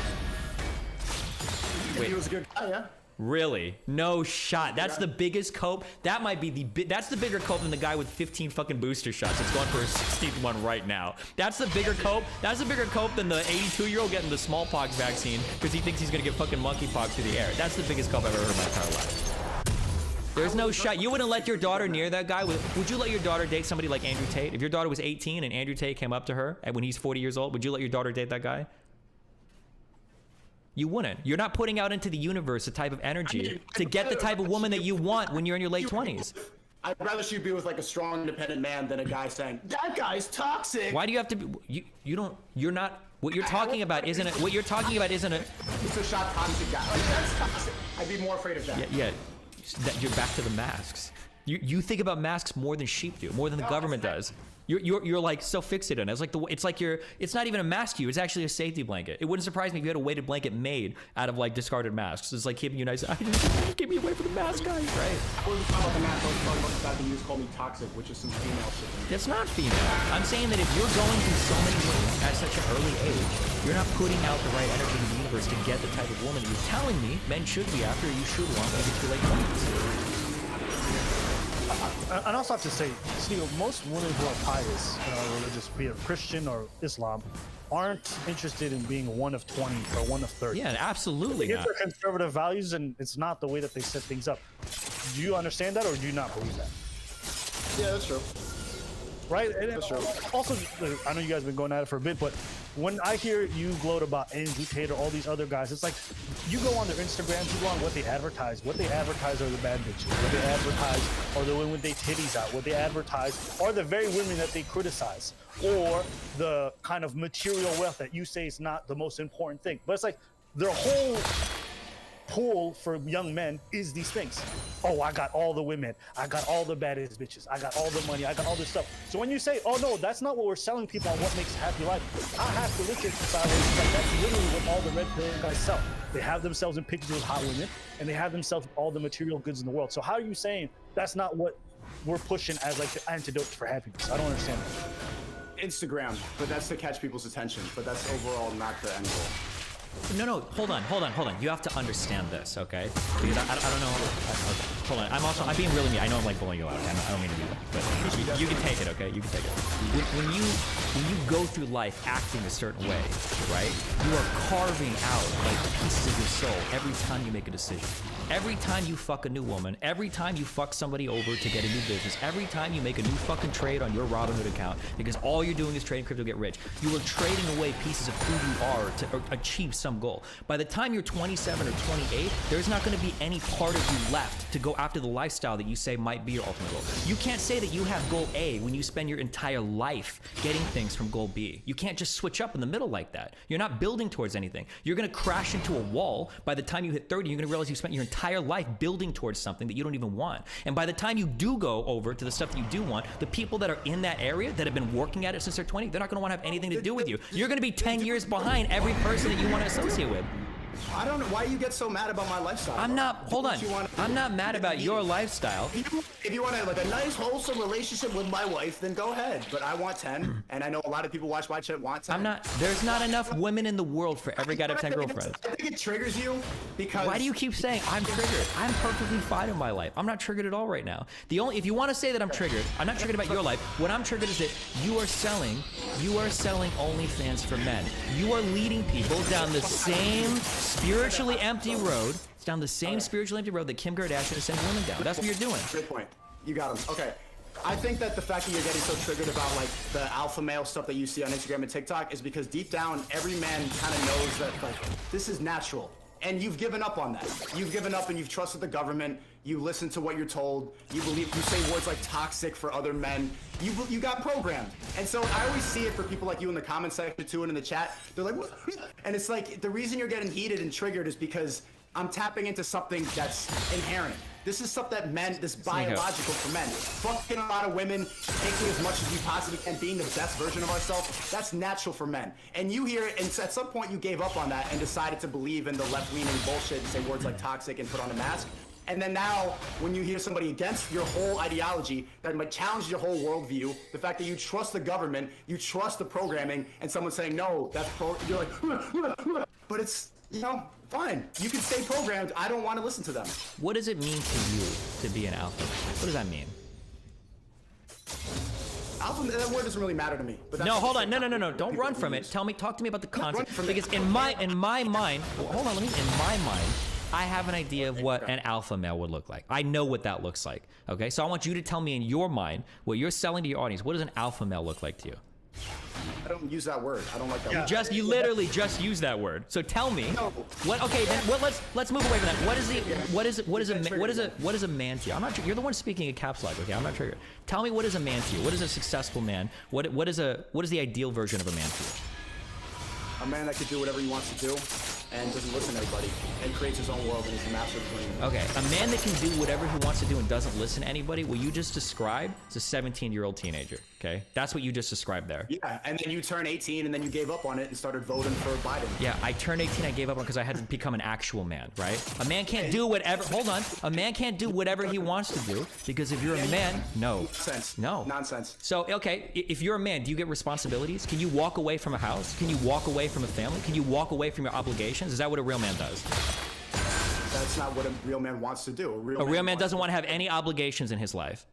Wait. He was a good guy, yeah? Really? No shot. That's the biggest cope. That might be that's the bigger cope than the guy with 15 fucking booster shots that's going for his 16th one right now. That's the bigger cope. That's the bigger cope than the 82-year-old getting the smallpox vaccine because he thinks he's gonna get fucking monkeypox through the air. That's the biggest cope I've ever heard in my entire life. There's no shot. You wouldn't let your daughter near that guy. Would you let your daughter date somebody like Andrew Tate? If your daughter was 18 and Andrew Tate came up to her when he's 40 years old, would you let your daughter date that guy? You wouldn't. You're not putting out into the universe the type of energy to get the type of woman that you want when you're in your late 20s. I'd rather she be with like a strong, independent man than a guy saying, that guy's toxic. Why do you have to be, you're not, what you're talking about isn't it, what you're talking about isn't it. It's a shot toxic guy. Like, that's toxic. I'd be more afraid of that. Yeah, you're back to the masks. You think about masks more than sheep do, more than the government does. You're like so fixated on it. It's not even a mask to you. It's actually a safety blanket. It wouldn't surprise me if you had a weighted blanket made out of like discarded masks. It's like keeping you nice. Just keep me away from the mask, guys. Right? I wasn't talking about the mask. I was talking about the fact that you just called me toxic, which is some female shit. That's not female. I'm saying that if you're going through so many women at such an early age, you're not putting out the right energy in the universe to get the type of woman that you're telling me men should be after. You should want when you get to your late 20s. And I also have to say, Steve, most women who are pious, religious, be it Christian or Islam, aren't interested in being one of 20 or one of 30. Yeah, absolutely They not. get their conservative values, and it's not the way that they set things up. Do you understand that, or do you not believe that? Yeah, that's true. Right? And That's true. also, I know you guys have been going at it for a bit, but when I hear you gloat about Andrew Tate or all these other guys, it's like you go on their Instagrams, you go on what they advertise. What they advertise are the bad bitches. What they advertise are the women with their titties out. What they advertise are the very women that they criticize, or the kind of material wealth that you say is not the most important thing. But it's like their whole pool for young men is these things. Oh, I got all the women. I got all the baddest bitches. I got all the money. I got all this stuff. So when you say, oh no, that's not what we're selling people on what makes a happy life, I have to look at society. Like, that's literally what all the red pill guys sell. They have themselves in pictures with hot women, and they have themselves all the material goods in the world. So how are you saying that's not what we're pushing as like the antidote for happiness? I don't understand that. Instagram, but that's to catch people's attention. But that's overall not the end goal. No, hold on. You have to understand this, okay? Because I don't know. Okay, hold on. I'm being really mean. I know I'm like bullying you out. Okay? I don't mean to do that, but you can take it, okay? You can take it. When you go through life acting a certain way, right? You are carving out like pieces of your soul every time you make a decision. Every time you fuck a new woman, every time you fuck somebody over to get a new business, every time you make a new fucking trade on your Robinhood account, because all you're doing is trading crypto to get rich, you are trading away pieces of who you are to achieve some goal. By the time you're 27 or 28, there's not going to be any part of you left to go after the lifestyle that you say might be your ultimate goal. You can't say that you have goal A when you spend your entire life getting things from goal B. You can't just switch up in the middle like that. You're not building towards anything. You're going to crash into a wall. By the time you hit 30, you're going to realize you spent your entire life building towards something that you don't even want. And by the time you do go over to the stuff that you do want, the people that are in that area that have been working at it since they're 20, they're not going to want to have anything to do with you. You're going to be 10 years behind every person that you want to associate with. I don't know why you get so mad about my lifestyle. I'm not, hold on. I'm not mad about your lifestyle. If you want to have like a nice, wholesome relationship with my wife, then go ahead. But I want 10, and I know a lot of people watch my shit want 10. There's not enough women in the world for every guy to have 10 girlfriends. I think it triggers you because... Why do you keep saying I'm triggered? I'm perfectly fine in my life. I'm not triggered at all right now. If you want to say that I'm triggered, I'm not triggered about your life. What I'm triggered is that you are selling OnlyFans for men. You are leading people down the same spiritually empty road. It's down the same spiritually empty road that Kim Kardashian is sending women down. That's what you're doing. Great point. You got him. Okay. I think that the fact that you're getting so triggered about like the alpha male stuff that you see on Instagram and TikTok is because deep down, every man kind of knows that like this is natural. And you've given up on that. You've given up and you've trusted the government. You listen to what you're told. You say words like toxic for other men. You got programmed. And so I always see it for people like you in the comment section too and in the chat. They're like, what? And it's like the reason you're getting heated and triggered is because I'm tapping into something that's inherent. This is stuff that men, this biological for men. Fucking a lot of women, taking as much as we possibly can, being the best version of ourselves, that's natural for men. And you hear it, and at some point you gave up on that and decided to believe in the left-leaning bullshit and say words like toxic and put on a mask. And then now, when you hear somebody against your whole ideology that might challenge your whole worldview, the fact that you trust the government, you trust the programming, and someone's saying, no, that's you're like, but it's, you know, fine. You can stay programmed. I don't want to listen to them. What does it mean to you to be an alpha? What does that mean? Alpha, that word doesn't really matter to me. But no, hold on. No. Don't run from it. Talk to me about the concept. Because in my mind, hold on. In my mind, I have an idea of what an alpha male would look like. I know what that looks like. Okay, so I want you to tell me in your mind what you're selling to your audience. What does an alpha male look like to you? I don't use that word. I don't like that word. You literally just use that word. So tell me what. Okay, then let's move away from that. What is a man to you? I'm not. You're the one speaking in caps lock. Okay, I'm not triggered. Tell me what is a man to you? What is a successful man? What is the ideal version of a man to you? A man that could do whatever he wants to do. and doesn't listen to anybody and creates his own world and is the master of his own. Okay, a man that can do whatever he wants to do and doesn't listen to anybody, what you just described is a 17-year-old teenager, okay? That's what you just described there. Yeah, and then you turn 18 and then you gave up on it and started voting for Biden. Yeah, I turned 18, I gave up on because I had to become an actual man, right? A man can't do whatever, hold on, a man can't do whatever he wants to do because if you're a man, no. Nonsense. No. Nonsense. So, okay, if you're a man, do you get responsibilities? Can you walk away from a house? Can you walk away from a family? Can you walk away from your obligations? Is that what a real man does? That's not what a real man wants to do. A real man doesn't want to have any obligations in his life.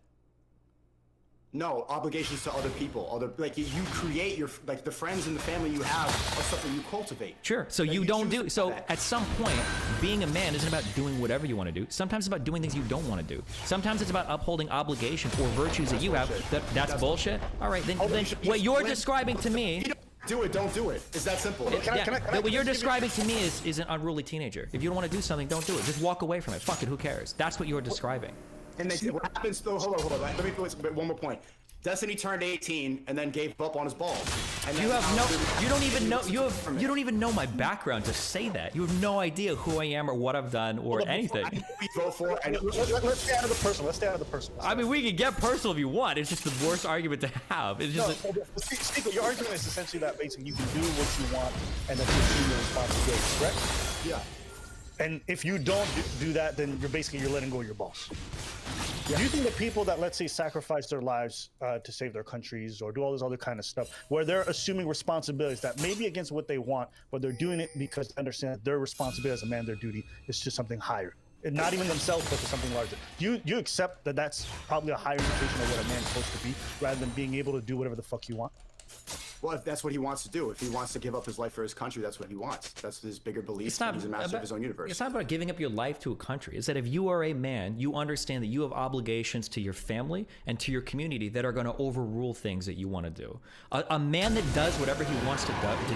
No, obligations to other people. Like you create your, like the friends and the family you have are something you cultivate. Sure. So Like, you don't do, choose so that. at some point, being a man isn't about doing whatever you want to do. Sometimes it's about doing things you don't want to do. Sometimes it's about upholding obligations or virtues that you have. That's bullshit. All right, then what you're describing to me. If you don't do it, don't do it. It's that simple. What you're describing to me is an unruly teenager. If you don't want to do something, don't do it. Just walk away from it. Fuck it, who cares? That's what you're describing. And then what happens though, hold on. Let me put one more point. Destiny turned 18 and then gave up on his balls. And then You don't even know my background to say that. You have no idea who I am or what I've done or anything. I know who you vote for. Let's stay out of the personal. Let's stay out of the personal. I mean, we can get personal if you want. It's just the worst argument to have. It's just Steve, your argument is essentially that basically you can do what you want and that you assume your responsibility, correct? Yeah. And if you don't do that, then you're letting go of your boss. Yeah. Do you think that people that, let's say, sacrifice their lives to save their countries or do all this other kind of stuff, where they're assuming responsibilities that may be against what they want, but they're doing it because they understand that their responsibility as a man, their duty is to something higher, and not even themselves, but to something larger? Do you accept that that's probably a higher indication of what a man's supposed to be, rather than being able to do whatever the fuck you want? Well, if that's what he wants to do, if he wants to give up his life for his country, that's what he wants. That's his bigger belief. It's not He's a master of his own universe. It's not about giving up your life to a country. It's that if you are a man, you understand that you have obligations to your family and to your community that are going to overrule things that you want to do. A man that does whatever he wants to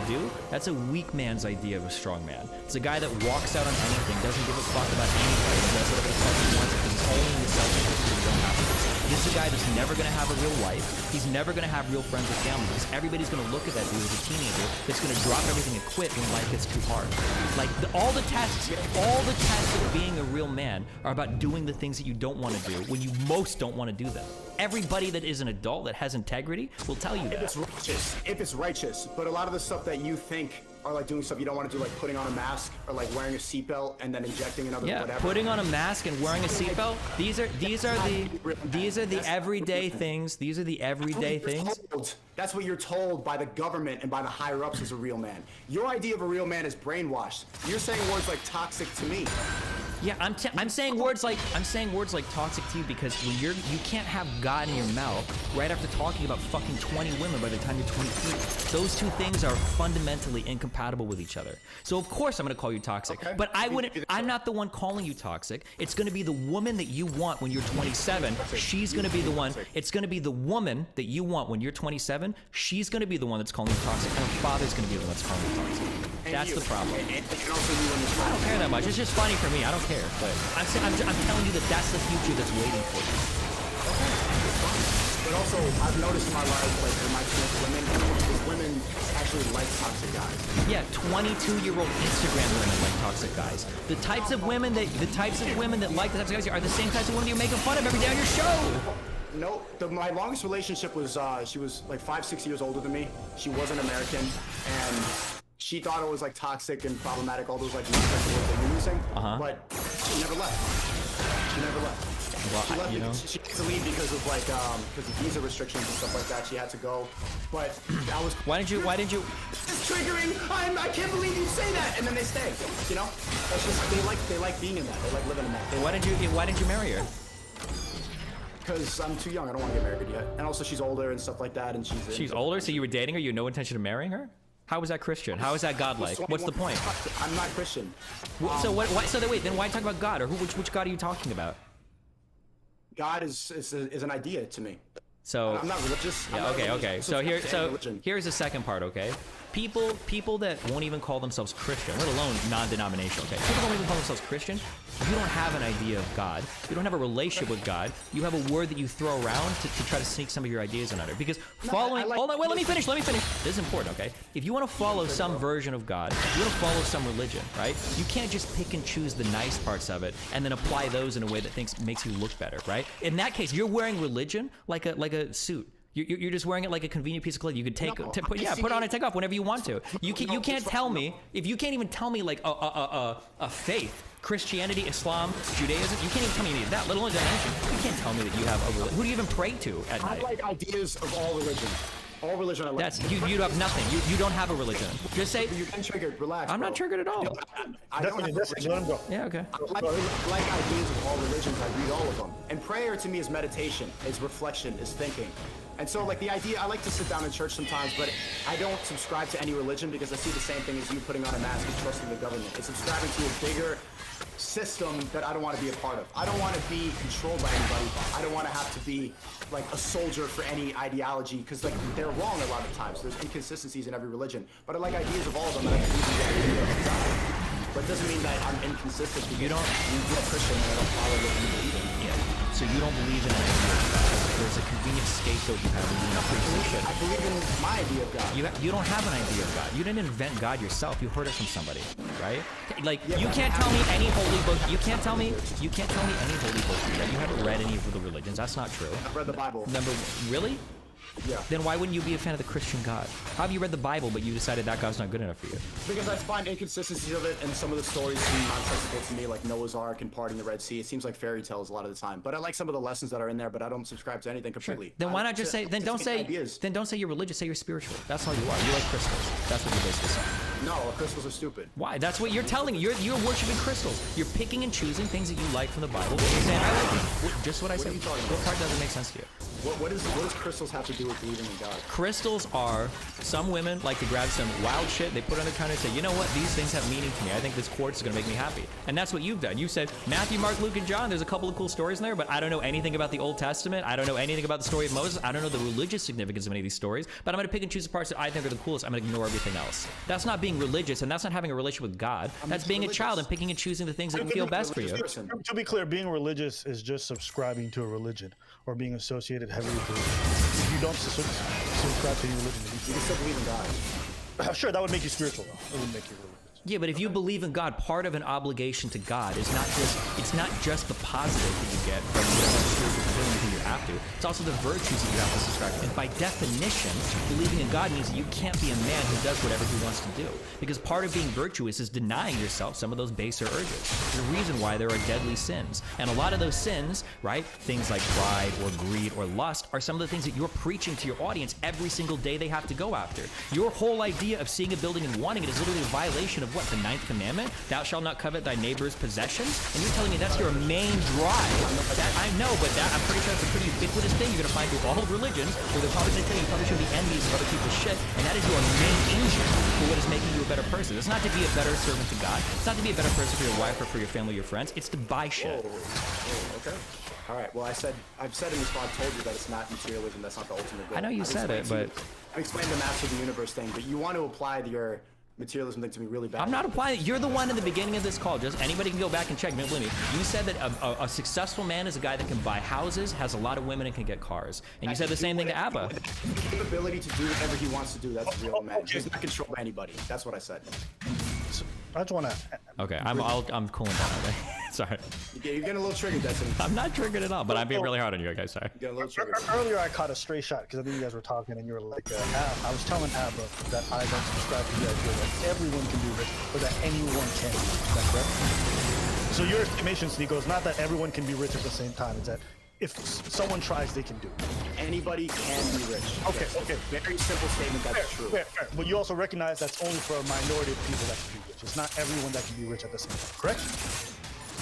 do, that's a weak man's idea of a strong man. It's a guy that walks out on anything, doesn't give a fuck about anybody, does whatever the fuck he wants because he's only in the self-interest of his own happiness. This is a guy that's never going to have a real life. He's never going to have real friends or family because everybody's going to look at that dude as a teenager that's going to drop everything and quit when life gets too hard. Like all the tests of being a real man are about doing the things that you don't want to do when you most don't want to do them. Everybody that is an adult that has integrity will tell you that. If it's righteous, but a lot of the stuff that you think are like doing stuff you don't want to do, like putting on a mask or like wearing a seatbelt and then injecting another whatever. Putting on a mask and wearing a seatbelt. These are the everyday things. These are the everyday things. That's what you're told by the government and by the higher ups as a real man. Your idea of a real man is brainwashed. You're saying words like toxic to me. Yeah, I'm saying words like toxic to you because when you can't have God in your mouth right after talking about fucking 20 women by the time you're 23. Those two things are fundamentally incompatible with each other. So of course I'm gonna call you toxic. Okay. But I'm not the one calling you toxic. It's gonna be the woman that you want when you're 27. She's gonna be the one. It's gonna be the woman that you want when you're 27. She's gonna be the one that's calling you toxic, and her father's gonna be the one that's calling you toxic. That's the problem. I don't care that much. It's just funny for me. I don't care. But I'm telling you that that's the future that's waiting for you. But also, I've noticed in my life, like in my experience, women actually like toxic guys. Yeah, 22-year-old Instagram women like toxic guys. The types of women that like the toxic guys are the same types of women you're making fun of every day on your show. No, my longest relationship was she was like 5-6 years older than me. She wasn't American, and she thought it was like toxic and problematic, all those like words that you're using. But she never left. Well, she left because she had to leave because of like because of visa restrictions and stuff like that. She had to go. But that was Why didn't you It's triggering. I can't believe you say that. And then they stay. You know? That's just they like being in that. They like living in that. Why didn't you marry her? Because I'm too young. I don't want to get married yet. And also she's older and stuff like that, and she's older, so you were dating her, you had no intention of marrying her? How is that Christian? How is that godlike? What's the point? I'm not Christian. So then why talk about God? Or which God are you talking about? God is an idea to me. So I'm not religious. Yeah, okay. So here's the second part, okay? People that won't even call themselves Christian, let alone non-denominational, okay? People don't even call themselves Christian. You don't have an idea of God. You don't have a relationship with God. You have a word that you throw around to try to sneak some of your ideas in under. Because following, hold on, wait, let me finish. This is important, okay? If you want to follow some version of God, if you want to follow some religion, right? You can't just pick and choose the nice parts of it and then apply those in a way that makes you look better, right? In that case, you're wearing religion like a suit. You're just wearing it like a convenient piece of clothing. You could put on and take off whenever you want to. You can't tell me, if you can't even tell me like a faith, Christianity, Islam, Judaism, you can't even tell me any of that, let alone dimension. You can't tell me that you have a religion. Who do you even pray to at night? I like ideas of all religions. All religion I like. That's you have nothing. You don't have a religion. Just say You're getting triggered. Relax. I'm not triggered at all. I don't have a religion. Let him go. Yeah, okay. I like ideas of all religions. I read all of them. And prayer to me is meditation, is reflection, is thinking. And so, like, the idea, I like to sit down in church sometimes, but I don't subscribe to any religion because I see the same thing as you putting on a mask and trusting the government. It's subscribing to a bigger system that I don't want to be a part of. I don't want to be controlled by anybody. I don't want to have to be, like, a soldier for any ideology because, like, they're wrong a lot of times. There's inconsistencies in every religion. But I like ideas of all of them, and I believe in the idea of God. But it doesn't mean that I'm inconsistent because you're a Christian and I don't follow what you believe in. Yeah. So you don't believe in an idea of God. There's a convenient scapegoat you have in the appreciation. I believe in my idea of God. You don't have an idea of God. You didn't invent God yourself. You heard it from somebody, right? Like you can't tell me any holy book. You can't tell me any holy book that you haven't read any of the religions. That's not true. I've read the Bible. Really? Yeah. Then why wouldn't you be a fan of the Christian God? How have you read the Bible, but you decided that God's not good enough for you? Because I find inconsistencies of it, and some of the stories seem nonsensical to me, like Noah's Ark and parting the Red Sea. It seems like fairy tales a lot of the time. But I like some of the lessons that are in there, but I don't subscribe to anything completely. Sure. Then why not just say? Then don't say you're religious. Say you're spiritual. That's all you are. You like crystals. That's what you're basically saying. No, crystals are stupid. Why? That's what you're telling me. You're worshiping crystals. You're picking and choosing things that you like from the Bible. You're saying I like just what I said. What part doesn't make sense to you? What does crystals have to do with believing in God? Crystals are, some women like to grab some wild shit, they put it on their counter and say, you know what, these things have meaning to me. I think this quartz is gonna make me happy. And that's what you've done. You said, Matthew, Mark, Luke, and John, there's a couple of cool stories in there, but I don't know anything about the Old Testament. I don't know anything about the story of Moses. I don't know the religious significance of any of these stories, but I'm gonna pick and choose the parts that I think are the coolest. I'm gonna ignore everything else. That's not being religious, and that's not having a relationship with God. That's being a child and picking and choosing the things that feel best for you. To be clear, being religious is just subscribing to a religion or being associated heavily with a religion. If you don't subscribe to any religion, You can still believe in God. sure, that would make you spiritual, though. It would make you religious. Yeah, but if you believe in God, part of an obligation to God is not just the positive that you get from spiritual fulfillment that you have to. It's also the virtues that you have to subscribe to. And by definition, believing in God means that you can't be a man who does whatever he wants to do. Because part of being virtuous is denying yourself some of those baser urges. The reason why there are deadly sins. And a lot of those sins, right, things like pride or greed or lust, are some of the things that you're preaching to your audience every single day they have to go after. Your whole idea of seeing a building and wanting it is literally a violation of what? The 9th commandment? Thou shalt not covet thy neighbor's possessions? And you're telling me that's your main drive? That, I know, but I'm pretty sure it's a pretty ubiquitous thing you're going to find through all religions, where they're probably going to tell you probably shouldn't be envious of other people's shit, and that is your main engine for what is making you a better person. It's not to be a better servant to God. It's not to be a better person for your wife or for your family or your friends. It's to buy shit. Okay. All right. Well, I've said in this pod, told you that it's not materialism. That's not the ultimate goal. I know you said it, but I explained the master of the universe thing, but you want to apply your materialism thing to me really bad. I'm not applying it. You're the one in the beginning of this call. Just anybody can go back and check. Don't believe me. You said that a successful man is a guy that can buy houses, has a lot of women, and can get cars. And you said the same thing to Abba. The ability to do whatever he wants to do. That's a real man. He's not controlled by anybody. That's what I said. I just want to. Okay, I'm cooling down. Okay, sorry. You're getting a little triggered, Destiny. I'm not triggered at all, but I'm being really hard on you guys. Sorry. You're getting a little triggered. Earlier, I caught a stray shot because I think you guys were talking, and you were like, I was telling Abba that I don't subscribe to the idea that everyone can be rich or that anyone can. Is that correct? So your estimation, Sneeko, is not that everyone can be rich at the same time. It's that if someone tries, they can do it. Anybody can be rich. Okay, okay. Very simple statement. That's true. Fair. But you also recognize that's only for a minority of people that can be rich. It's not everyone that can be rich at the same time, correct?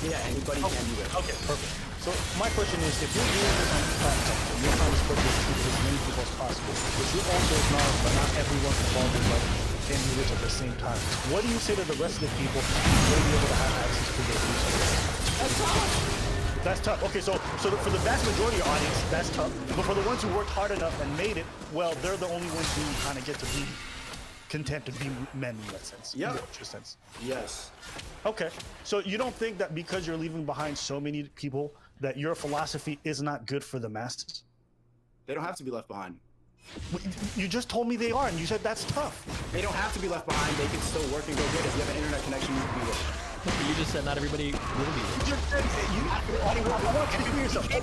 Yeah, anybody can be rich. Okay, perfect. So my question is, if you're doing this on this platform, and you're trying to spread this to as many people as possible, but you also acknowledge that not everyone involved in life can be rich at the same time, what do you say to the rest of the people who may be able to have access to those resources? That's tough. That's tough. Okay, so for the vast majority of your audience, that's tough. But for the ones who worked hard enough and made it, well, they're the only ones who kind of get to be content to be men in that sense. Yep. In that true sense. Yes. Okay. So you don't think that because you're leaving behind so many people that your philosophy is not good for the masses? They don't have to be left behind. You just told me they are, and you said that's tough. They don't have to be left behind. They can still work and go get it. If you have an internet connection, you can be with it. You just said not everybody will be. I want you to hear something.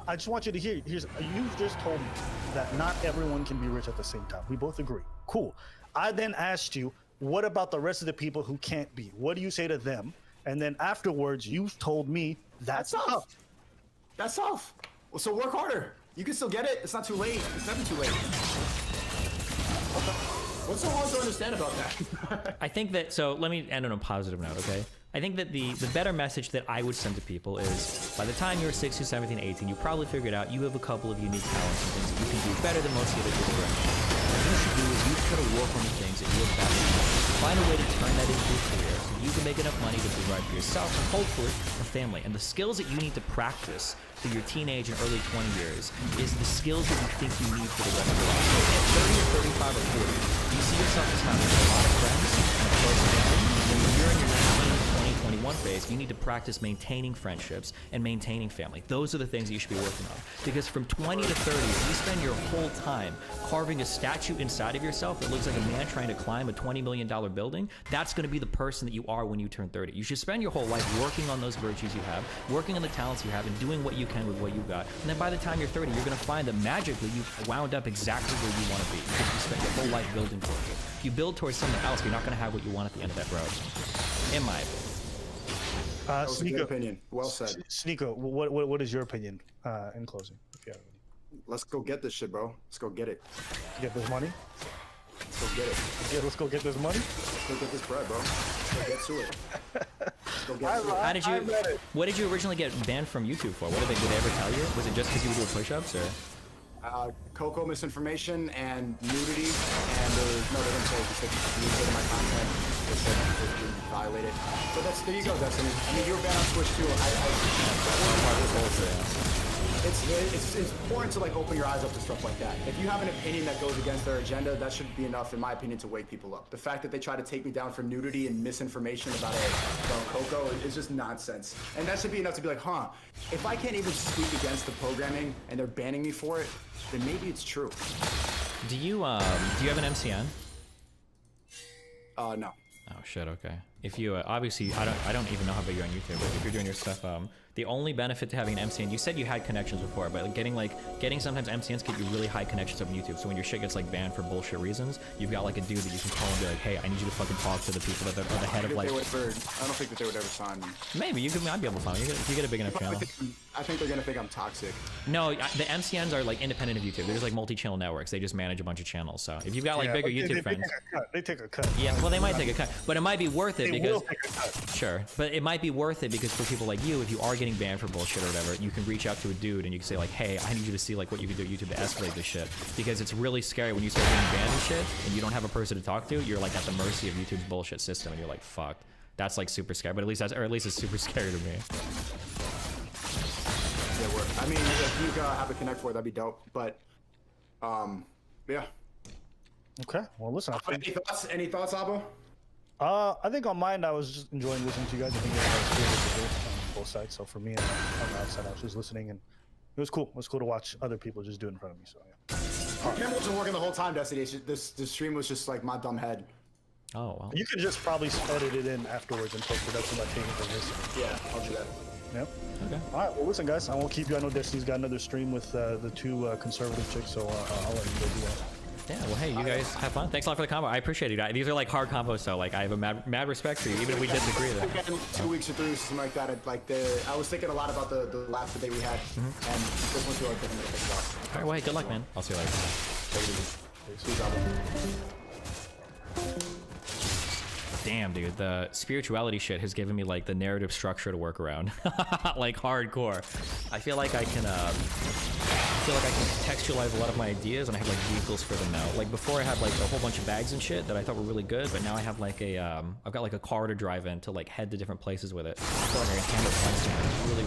I just want you to hear. You just told me that not everyone can be rich at the same time. We both agree. Cool. I then asked you, what about the rest of the people who can't be? What do you say to them? And then afterwards, you told me that's tough. That's tough. Well, so work harder. You can still get it. It's not too late. It's never too late. What's so hard to understand about that? I think that, so let me end on a positive note, okay? I think that the better message that I would send to people is, by the time you're 16, 17, 18, you probably figured out you have a couple of unique talents and things that you can do better than most of the other people around you. What you should do is you try to work on the things that you're best at. Find a way to turn that into a career so you can make enough money to provide for yourself and hopefully a family. And the skills that you need to practice through your teenage and early 20 years is the skills that you think you need for the rest of your life. So at 30 or 35 or 40, you see yourself as having a lot of friends and a close family. And when you're in your 19, 20, 21 phase, you need to practice maintaining friendships and maintaining family. Those are the things that you should be working on. Because from 20 to 30, if you spend your whole time carving a statue inside of yourself that looks like a man trying to climb a $20 million building, that's going to be the person that you are when you turn 30. You should spend your whole life working on those virtues you have, working on the talents you have, and doing what you can with what you got. And then by the time you're 30, you're going to find that magically you've wound up exactly where you want to be because you spent your whole life building towards it. If you build towards something else, you're not going to have what you want at the end of that road. In my opinion. That was a good opinion. Well said. Sneeko, what is your opinion in closing? If you have any. Let's go get this shit, bro. Let's go get it. Get this money? Let's go get it. Yeah, let's go get this money? Let's go get this bread, bro. Let's go get to it. Let's go get to it. How did you? What did you originally get banned from YouTube for? Did they ever tell you? Was it just because you were doing push-ups, or? Coco misinformation and nudity, and they didn't say, just like communicating my content. They said it didn't violate it. But there you go, Destiny. I mean, you were banned on Twitch too. It's important to like open your eyes up to stuff like that. If you have an opinion that goes against their agenda, that should be enough, in my opinion, to wake people up. The fact that they try to take me down for nudity and misinformation about Coco is just nonsense. And that should be enough to be like, huh, if I can't even speak against the programming and they're banning me for it, then maybe it's true. Do you have an MCN? No. Oh shit. Okay. If you obviously, I don't even know how big you're on YouTube, but if you're doing your stuff, the only benefit to having an MCN, you said you had connections before, but getting sometimes MCNs get you really high connections on YouTube. So when your shit gets like banned for bullshit reasons, you've got like a dude that you can call and be like, hey, I need you to fucking talk to the people that are the head of like. I don't think that they would ever sign me. Maybe I'd be able to find you. If you get a big enough channel. I think they're gonna think I'm toxic. No, the MCNs are like independent of YouTube. They're just like multi-channel networks. They just manage a bunch of channels. So if you've got like bigger YouTube friends, they take a cut. Yeah, well they might take a cut, but it might be worth it They because will take a cut. sure, but it might be worth it because for people like you, if you are getting banned for bullshit or whatever, you can reach out to a dude and you can say like, hey, I need you to see like what you can do at YouTube to escalate this shit, because it's really scary when you start getting banned and shit and you don't have a person to talk to. You're like at the mercy of YouTube's bullshit system and you're like, fuck. That's like super scary, but at least it's super scary to me. Yeah, I mean, if you have a connect for it, that'd be dope. But, yeah. Okay. Well, listen. Any thoughts, Abo? I think on mine, I was just enjoying listening to you guys. I think you guys had a on both sides. So for me, on the outside, I was just listening, and it was cool. It was cool to watch other people just do it in front of me. So yeah. The camera wasn't working the whole time, Destiny. This stream was just like my dumb head. Oh well. You could just probably edit it in afterwards in post-production by changing the list. Yeah, I'll do that. Yep. Okay. All right. Well, listen, guys. I won't keep you. I know Destiny's got another stream with the two conservative chicks, so I'll let you go do that. Yeah, well, hey, you guys have fun. Thanks a lot for the combo. I appreciate it. These are like hard combos, so like I have a mad respect for you, even if we disagree. Again, 2 weeks or 3 weeks, something like that. I was thinking a lot about the last debate we had, and this one's really thinking about. All right, well, hey, good luck, man. I'll see you later. Take it easy. Damn, dude, the spirituality shit has given me like the narrative structure to work around, like hardcore. I feel like I can contextualize a lot of my ideas, and I have like vehicles for them now. Like before, I had like a whole bunch of bags and shit that I thought were really good, but now I have like I've got like a car to drive in to like head to different places with it. I feel like I can handle fun stuff. It's really